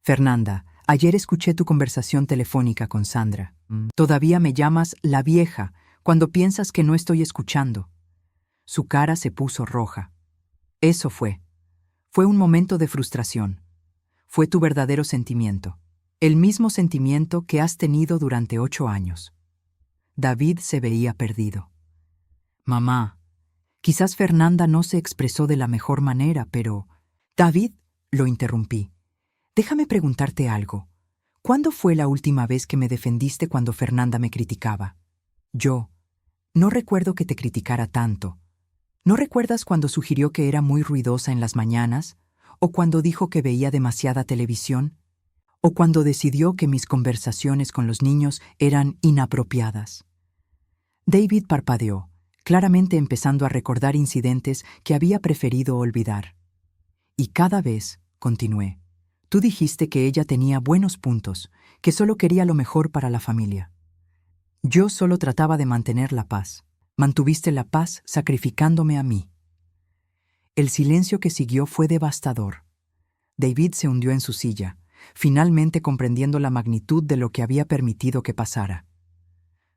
«Fernanda, ayer escuché tu conversación telefónica con Sandra. Todavía me llamas la vieja cuando piensas que no estoy escuchando». Su cara se puso roja. «Eso fue. Fue un momento de frustración. Fue tu verdadero sentimiento. El mismo sentimiento que has tenido durante 8 años». David se veía perdido. «Mamá, quizás Fernanda no se expresó de la mejor manera, pero...». «David», lo interrumpí, «déjame preguntarte algo. ¿Cuándo fue la última vez que me defendiste cuando Fernanda me criticaba?». «Yo. No recuerdo que te criticara tanto. ¿No recuerdas cuando sugirió que era muy ruidosa en las mañanas? ¿O cuando dijo que veía demasiada televisión? ¿O cuando decidió que mis conversaciones con los niños eran inapropiadas?». David parpadeó, claramente empezando a recordar incidentes que había preferido olvidar. «Y cada vez», continué, «tú dijiste que ella tenía buenos puntos, que solo quería lo mejor para la familia. Yo solo trataba de mantener la paz. Mantuviste la paz sacrificándome a mí». El silencio que siguió fue devastador. David se hundió en su silla, finalmente comprendiendo la magnitud de lo que había permitido que pasara.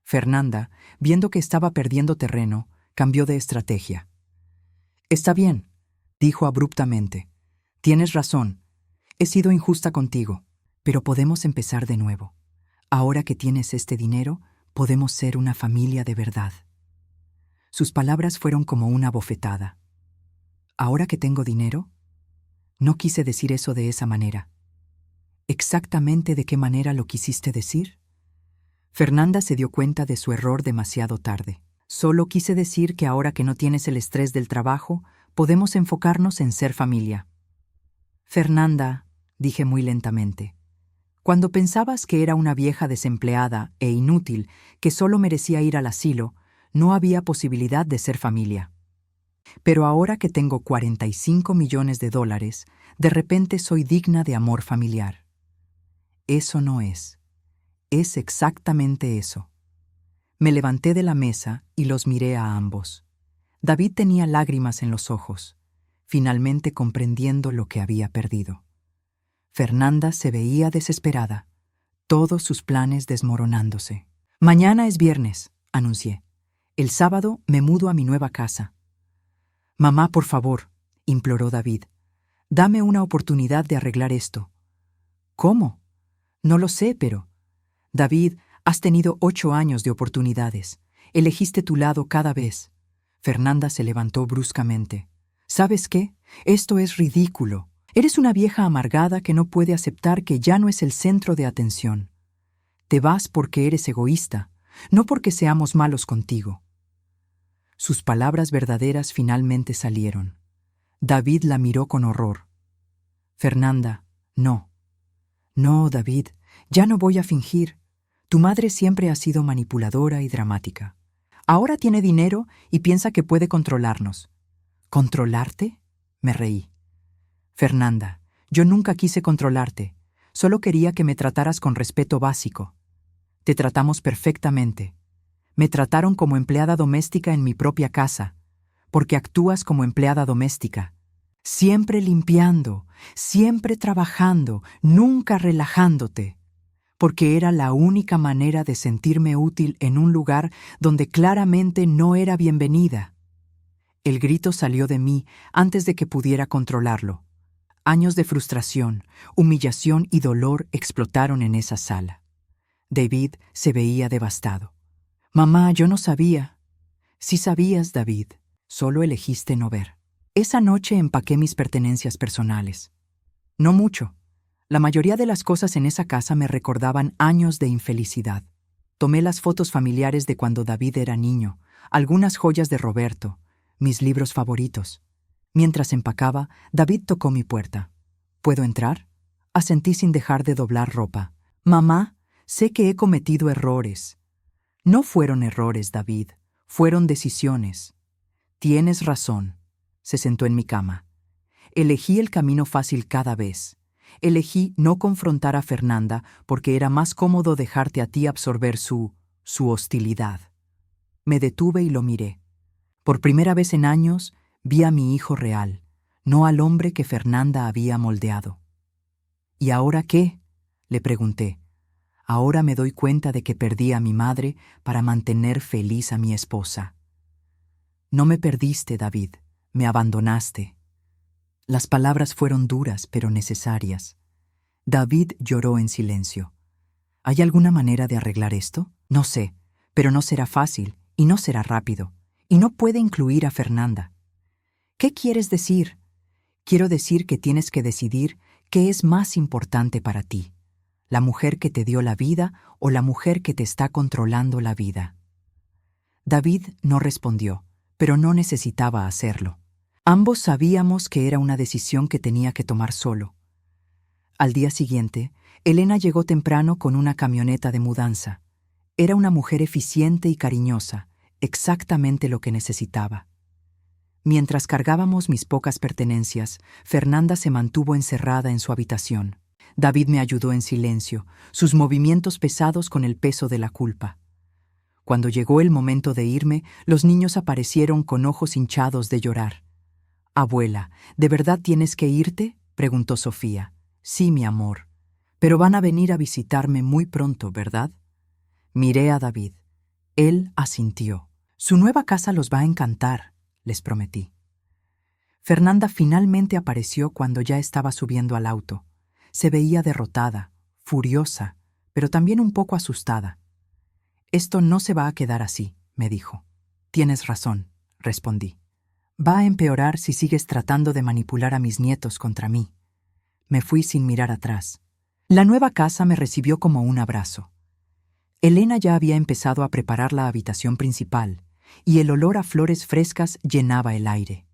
Fernanda, viendo que estaba perdiendo terreno, cambió de estrategia. «Está bien», dijo abruptamente. «Tienes razón. He sido injusta contigo, pero podemos empezar de nuevo. Ahora que tienes este dinero, podemos ser una familia de verdad». Sus palabras fueron como una bofetada. «¿Ahora que tengo dinero?». No quise decir eso de esa manera. ¿Exactamente de qué manera lo quisiste decir? Fernanda se dio cuenta de su error demasiado tarde. Solo quise decir que ahora que no tienes el estrés del trabajo, podemos enfocarnos en ser familia. Fernanda, dije muy lentamente, cuando pensabas que era una vieja desempleada e inútil que solo merecía ir al asilo, no había posibilidad de ser familia. Pero ahora que tengo 45 millones de dólares, de repente soy digna de amor familiar. Eso no es. Es exactamente eso. Me levanté de la mesa y los miré a ambos. David tenía lágrimas en los ojos, finalmente comprendiendo lo que había perdido. Fernanda se veía desesperada, todos sus planes desmoronándose. Mañana es viernes, anuncié. El sábado me mudo a mi nueva casa. Mamá, por favor, imploró David. Dame una oportunidad de arreglar esto. ¿Cómo? No lo sé, pero... David, has tenido 8 años de oportunidades. Elegiste tu lado cada vez. Fernanda se levantó bruscamente. ¿Sabes qué? Esto es ridículo. Eres una vieja amargada que no puede aceptar que ya no es el centro de atención. Te vas porque eres egoísta, no porque seamos malos contigo. Sus palabras verdaderas finalmente salieron. David la miró con horror. Fernanda, no. No, David, ya no voy a fingir. Tu madre siempre ha sido manipuladora y dramática. Ahora tiene dinero y piensa que puede controlarnos. ¿Controlarte? Me reí. Fernanda, yo nunca quise controlarte. Solo quería que me trataras con respeto básico. Te tratamos perfectamente. Me trataron como empleada doméstica en mi propia casa, porque actúas como empleada doméstica. Siempre limpiando, siempre trabajando, nunca relajándote, porque era la única manera de sentirme útil en un lugar donde claramente no era bienvenida. El grito salió de mí antes de que pudiera controlarlo. Años de frustración, humillación y dolor explotaron en esa sala. David se veía devastado. Mamá, yo no sabía. Sí sabías, David, solo elegiste no ver. Esa noche empaqué mis pertenencias personales. No mucho. La mayoría de las cosas en esa casa me recordaban años de infelicidad. Tomé las fotos familiares de cuando David era niño, algunas joyas de Roberto, mis libros favoritos. Mientras empacaba, David tocó mi puerta. ¿Puedo entrar? Asentí sin dejar de doblar ropa. Mamá, sé que he cometido errores. No fueron errores, David, fueron decisiones. Tienes razón. Se sentó en mi cama. Elegí el camino fácil cada vez. Elegí no confrontar a Fernanda porque era más cómodo dejarte a ti absorber su hostilidad. Me detuve y lo miré. Por primera vez en años, vi a mi hijo real, no al hombre que Fernanda había moldeado. ¿Y ahora qué?, le pregunté. Ahora me doy cuenta de que perdí a mi madre para mantener feliz a mi esposa. No me perdiste, David, me abandonaste. Las palabras fueron duras, pero necesarias. David lloró en silencio. ¿Hay alguna manera de arreglar esto? No sé, pero no será fácil, y no será rápido, y no puede incluir a Fernanda. ¿Qué quieres decir? Quiero decir que tienes que decidir qué es más importante para ti, la mujer que te dio la vida o la mujer que te está controlando la vida. David no respondió, pero no necesitaba hacerlo. Ambos sabíamos que era una decisión que tenía que tomar solo. Al día siguiente, Elena llegó temprano con una camioneta de mudanza. Era una mujer eficiente y cariñosa, exactamente lo que necesitaba. Mientras cargábamos mis pocas pertenencias, Fernanda se mantuvo encerrada en su habitación. David me ayudó en silencio, sus movimientos pesados con el peso de la culpa. Cuando llegó el momento de irme, los niños aparecieron con ojos hinchados de llorar. «Abuela, ¿de verdad tienes que irte?», preguntó Sofía. «Sí, mi amor. Pero van a venir a visitarme muy pronto, ¿verdad?». Miré a David. Él asintió. «Su nueva casa los va a encantar», les prometí. Fernanda finalmente apareció cuando ya estaba subiendo al auto. Se veía derrotada, furiosa, pero también un poco asustada. «Esto no se va a quedar así», me dijo. «Tienes razón», respondí. «Va a empeorar si sigues tratando de manipular a mis nietos contra mí». Me fui sin mirar atrás. La nueva casa me recibió como un abrazo. Elena ya había empezado a preparar la habitación principal, y el olor a flores frescas llenaba el aire.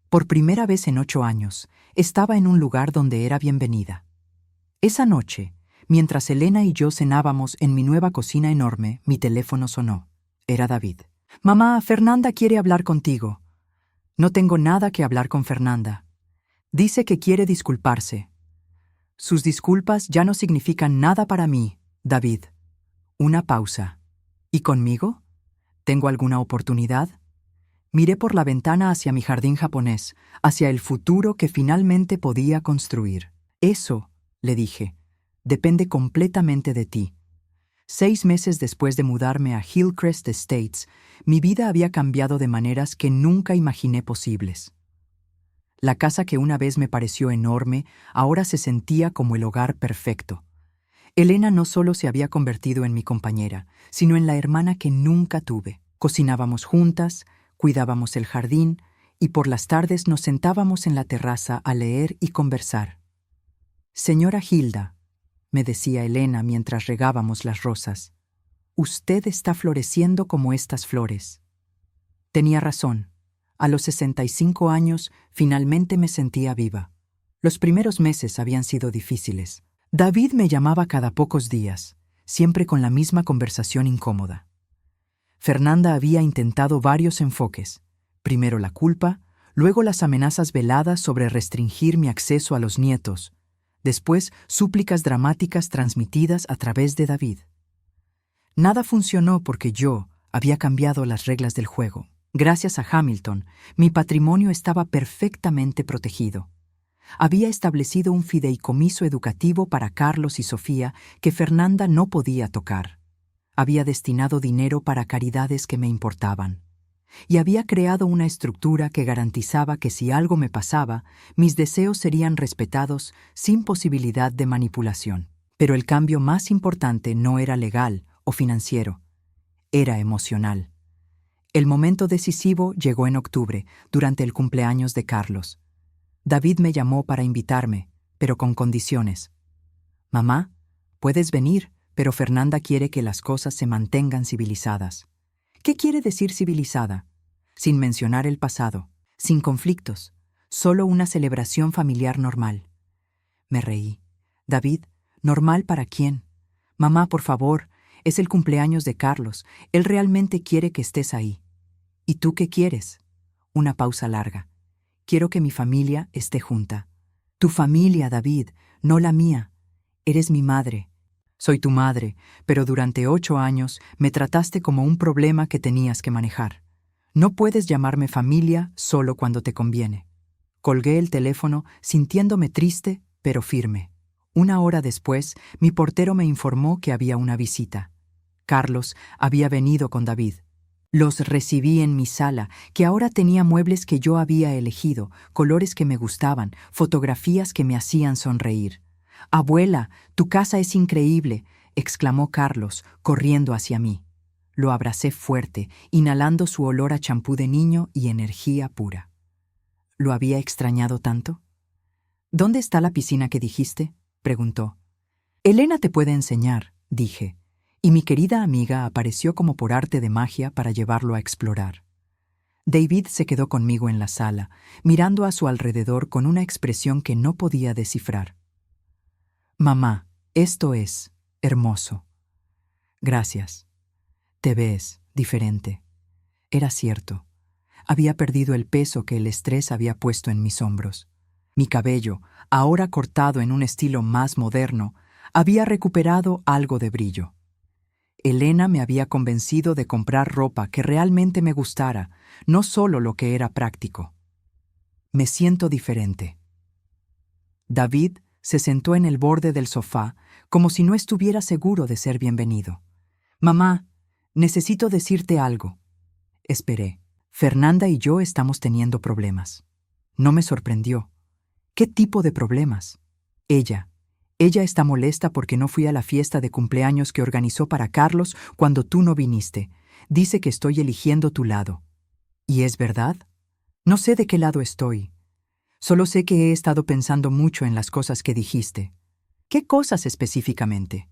Por primera vez en 8 años, estaba en un lugar donde era bienvenida. Esa noche, mientras Elena y yo cenábamos en mi nueva cocina enorme, mi teléfono sonó. Era David. «Mamá, Fernanda quiere hablar contigo». «No tengo nada que hablar con Fernanda. Dice que quiere disculparse». «Sus disculpas ya no significan nada para mí, David». Una pausa. «¿Y conmigo? ¿Tengo alguna oportunidad?» Miré por la ventana hacia mi jardín japonés, hacia el futuro que finalmente podía construir. «Eso», le dije, «depende completamente de ti». 6 meses después de mudarme a Hillcrest Estates, mi vida había cambiado de maneras que nunca imaginé posibles. La casa que una vez me pareció enorme, ahora se sentía como el hogar perfecto. Elena no solo se había convertido en mi compañera, sino en la hermana que nunca tuve. Cocinábamos juntas, cuidábamos el jardín, y por las tardes nos sentábamos en la terraza a leer y conversar. «Señora Hilda», me decía Elena mientras regábamos las rosas, «usted está floreciendo como estas flores». Tenía razón. A los 65 años, finalmente me sentía viva. Los primeros meses habían sido difíciles. David me llamaba cada pocos días, siempre con la misma conversación incómoda. Fernanda había intentado varios enfoques. Primero la culpa, luego las amenazas veladas sobre restringir mi acceso a los nietos, después súplicas dramáticas transmitidas a través de David. Nada funcionó porque yo había cambiado las reglas del juego. Gracias a Hamilton, mi patrimonio estaba perfectamente protegido. Había establecido un fideicomiso educativo para Carlos y Sofía que Fernanda no podía tocar. Había destinado dinero para caridades que me importaban. Y había creado una estructura que garantizaba que si algo me pasaba, mis deseos serían respetados sin posibilidad de manipulación. Pero el cambio más importante no era legal o financiero, era emocional. El momento decisivo llegó en octubre, durante el cumpleaños de Carlos. David me llamó para invitarme, pero con condiciones. «Mamá, puedes venir, pero Fernanda quiere que las cosas se mantengan civilizadas». ¿Qué quiere decir civilizada? Sin mencionar el pasado, sin conflictos, solo una celebración familiar normal. Me reí. «David, ¿normal para quién? Mamá, por favor, es el cumpleaños de Carlos. Él realmente quiere que estés ahí». «¿Y tú qué quieres?» Una pausa larga. «Quiero que mi familia esté junta». «Tu familia, David, no la mía. Eres mi madre». «Soy tu madre, pero durante 8 años me trataste como un problema que tenías que manejar. No puedes llamarme familia solo cuando te conviene». Colgué el teléfono sintiéndome triste, pero firme. 1 hora después, mi portero me informó que había una visita. Carlos había venido con David. Los recibí en mi sala, que ahora tenía muebles que yo había elegido, colores que me gustaban, fotografías que me hacían sonreír. «Abuela, tu casa es increíble», exclamó Carlos, corriendo hacia mí. Lo abracé fuerte, inhalando su olor a champú de niño y energía pura. ¿Lo había extrañado tanto? «¿Dónde está la piscina que dijiste?», preguntó. «Elena te puede enseñar», dije, y mi querida amiga apareció como por arte de magia para llevarlo a explorar. David se quedó conmigo en la sala, mirando a su alrededor con una expresión que no podía descifrar. «Mamá, esto es hermoso». «Gracias. Te ves diferente». Era cierto. Había perdido el peso que el estrés había puesto en mis hombros. Mi cabello, ahora cortado en un estilo más moderno, había recuperado algo de brillo. Elena me había convencido de comprar ropa que realmente me gustara, no solo lo que era práctico. Me siento diferente. David se sentó en el borde del sofá, como si no estuviera seguro de ser bienvenido. «Mamá, necesito decirte algo». Esperé. Fernanda y yo estamos teniendo problemas. No me sorprendió. ¿Qué tipo de problemas? Ella está molesta porque no fui a la fiesta de cumpleaños que organizó para Carlos cuando tú no viniste. Dice que estoy eligiendo tu lado. ¿Y es verdad? No sé de qué lado estoy. Solo sé que he estado pensando mucho en las cosas que dijiste. ¿Qué cosas específicamente?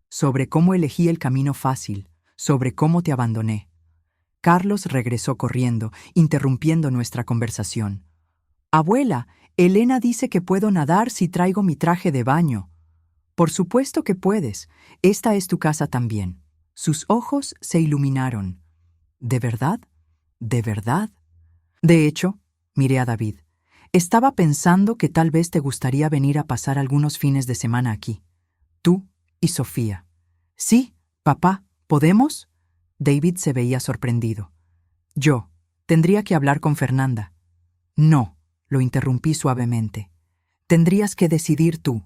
Sobre cómo elegí el camino fácil, sobre cómo te abandoné. Carlos regresó corriendo, interrumpiendo nuestra conversación. «Abuela, Elena dice que puedo nadar si traigo mi traje de baño». «Por supuesto que puedes. Esta es tu casa también». Sus ojos se iluminaron. ¿De verdad? ¿De verdad? De hecho, miré a David. Estaba pensando que tal vez te gustaría venir a pasar algunos fines de semana aquí. Tú y Sofía. Sí, papá, ¿podemos? David se veía sorprendido. Yo, tendría que hablar con Fernanda. No, lo interrumpí suavemente. Tendrías que decidir tú.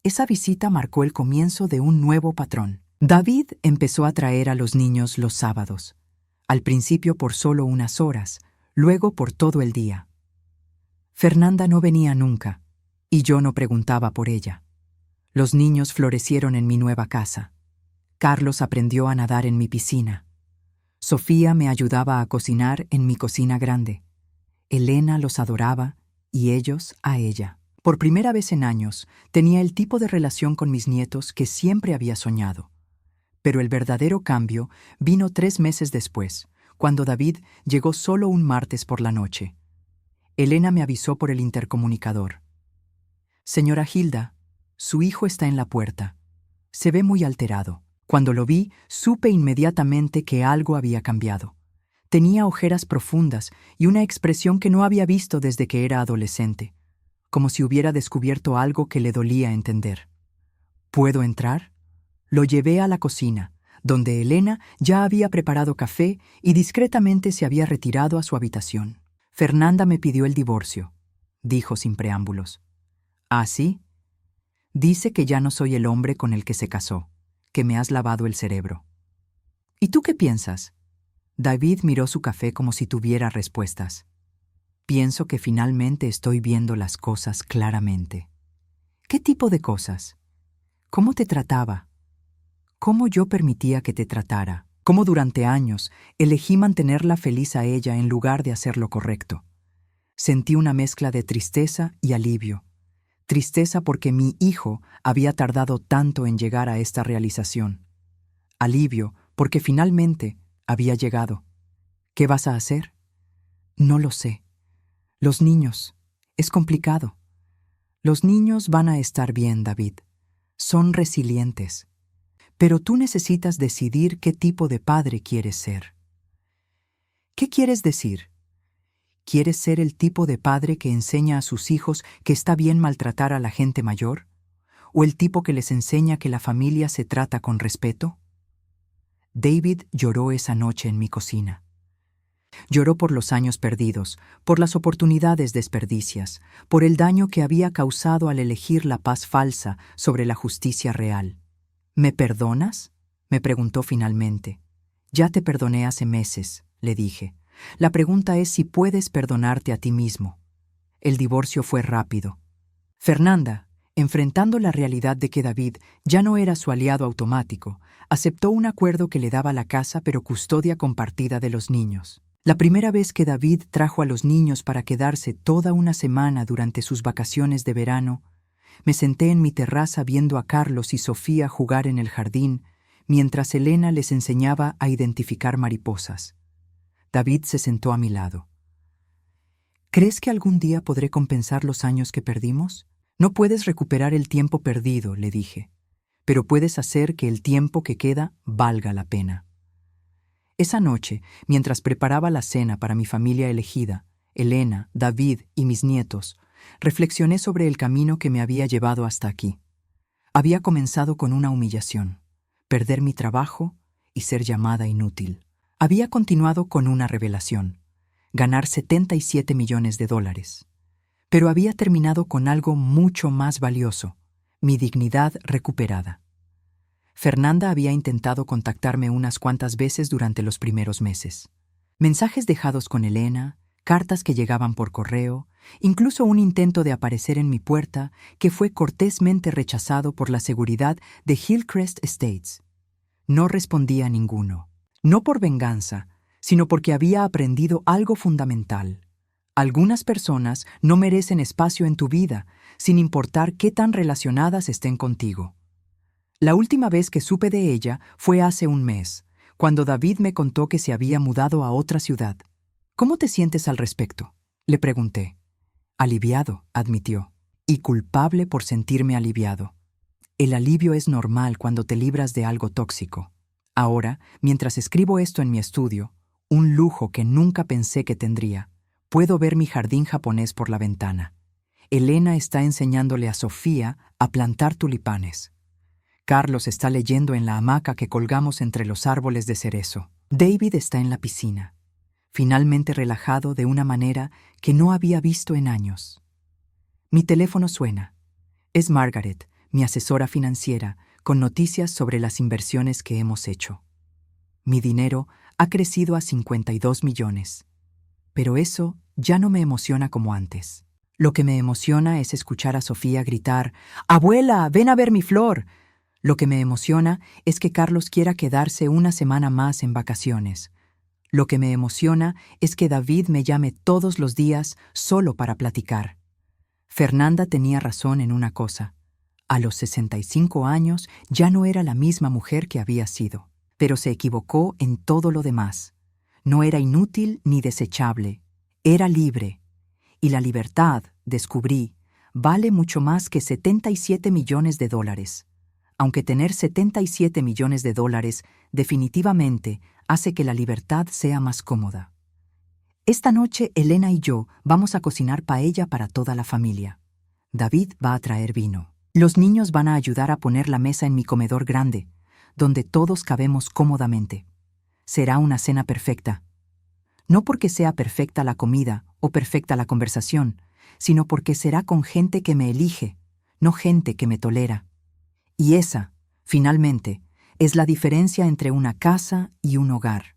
Esa visita marcó el comienzo de un nuevo patrón. David empezó a traer a los niños los sábados. Al principio por solo unas horas, luego por todo el día. Fernanda no venía nunca, y yo no preguntaba por ella. Los niños florecieron en mi nueva casa. Carlos aprendió a nadar en mi piscina. Sofía me ayudaba a cocinar en mi cocina grande. Elena los adoraba y ellos a ella. Por primera vez en años, tenía el tipo de relación con mis nietos que siempre había soñado. Pero el verdadero cambio vino 3 meses después, cuando David llegó solo un martes por la noche. Elena me avisó por el intercomunicador. «Señora Hilda, su hijo está en la puerta. Se ve muy alterado». Cuando lo vi, supe inmediatamente que algo había cambiado. Tenía ojeras profundas y una expresión que no había visto desde que era adolescente, como si hubiera descubierto algo que le dolía entender. ¿Puedo entrar? Lo llevé a la cocina, donde Elena ya había preparado café y discretamente se había retirado a su habitación. Fernanda me pidió el divorcio, dijo sin preámbulos. ¿Ah, sí? Dice que ya no soy el hombre con el que se casó, que me has lavado el cerebro. ¿Y tú qué piensas? David miró su café como si tuviera respuestas. Pienso que finalmente estoy viendo las cosas claramente. ¿Qué tipo de cosas? ¿Cómo te trataba? ¿Cómo yo permitía que te tratara? ¿Cómo durante años elegí mantenerla feliz a ella en lugar de hacer lo correcto? Sentí una mezcla de tristeza y alivio. Tristeza porque mi hijo había tardado tanto en llegar a esta realización. Alivio porque finalmente había llegado. ¿Qué vas a hacer? No lo sé. Los niños. Es complicado. Los niños van a estar bien, David. Son resilientes. Pero tú necesitas decidir qué tipo de padre quieres ser. ¿Qué quieres decir? ¿Quieres ser el tipo de padre que enseña a sus hijos que está bien maltratar a la gente mayor? ¿O el tipo que les enseña que la familia se trata con respeto? David lloró esa noche en mi cocina. Lloró por los años perdidos, por las oportunidades desperdicias, por el daño que había causado al elegir la paz falsa sobre la justicia real. ¿Me perdonas?, me preguntó finalmente. Ya te perdoné hace meses, le dije. La pregunta es si puedes perdonarte a ti mismo. El divorcio fue rápido. Fernanda, enfrentando la realidad de que David ya no era su aliado automático, aceptó un acuerdo que le daba la casa pero custodia compartida de los niños. La primera vez que David trajo a los niños para quedarse toda una semana durante sus vacaciones de verano, me senté en mi terraza viendo a Carlos y Sofía jugar en el jardín, mientras Elena les enseñaba a identificar mariposas. David se sentó a mi lado. ¿Crees que algún día podré compensar los años que perdimos? No puedes recuperar el tiempo perdido, le dije, pero puedes hacer que el tiempo que queda valga la pena. Esa noche, mientras preparaba la cena para mi familia elegida, Elena, David y mis nietos, reflexioné sobre el camino que me había llevado hasta aquí. Había comenzado con una humillación, perder mi trabajo y ser llamada inútil. Había continuado con una revelación, ganar $77 millones. Pero había terminado con algo mucho más valioso, mi dignidad recuperada. Fernanda había intentado contactarme unas cuantas veces durante los primeros meses. Mensajes dejados con Elena, cartas que llegaban por correo, incluso un intento de aparecer en mi puerta que fue cortésmente rechazado por la seguridad de Hillcrest Estates. No respondía a ninguno. No por venganza, sino porque había aprendido algo fundamental. Algunas personas no merecen espacio en tu vida, sin importar qué tan relacionadas estén contigo. La última vez que supe de ella fue hace un mes, cuando David me contó que se había mudado a otra ciudad. ¿Cómo te sientes al respecto?, le pregunté. Aliviado, admitió, y culpable por sentirme aliviado. El alivio es normal cuando te libras de algo tóxico. Ahora, mientras escribo esto en mi estudio, un lujo que nunca pensé que tendría, puedo ver mi jardín japonés por la ventana. Elena está enseñándole a Sofía a plantar tulipanes. Carlos está leyendo en la hamaca que colgamos entre los árboles de cerezo. David está en la piscina, finalmente relajado de una manera que no había visto en años. Mi teléfono suena. Es Margaret, mi asesora financiera, con noticias sobre las inversiones que hemos hecho. Mi dinero ha crecido a 52 millones. Pero eso ya no me emociona como antes. Lo que me emociona es escuchar a Sofía gritar: «¡Abuela, ven a ver mi flor!». Lo que me emociona es que Carlos quiera quedarse una semana más en vacaciones. Lo que me emociona es que David me llame todos los días solo para platicar. Fernanda tenía razón en una cosa. A los 65 años ya no era la misma mujer que había sido, pero se equivocó en todo lo demás. No era inútil ni desechable, era libre. Y la libertad, descubrí, vale mucho más que 77 millones de dólares. Aunque tener 77 millones de dólares definitivamente hace que la libertad sea más cómoda. Esta noche Elena y yo vamos a cocinar paella para toda la familia. David va a traer vino. Los niños van a ayudar a poner la mesa en mi comedor grande, donde todos cabemos cómodamente. Será una cena perfecta. No porque sea perfecta la comida o perfecta la conversación, sino porque será con gente que me elige, no gente que me tolera. Y esa, finalmente, es la diferencia entre una casa y un hogar.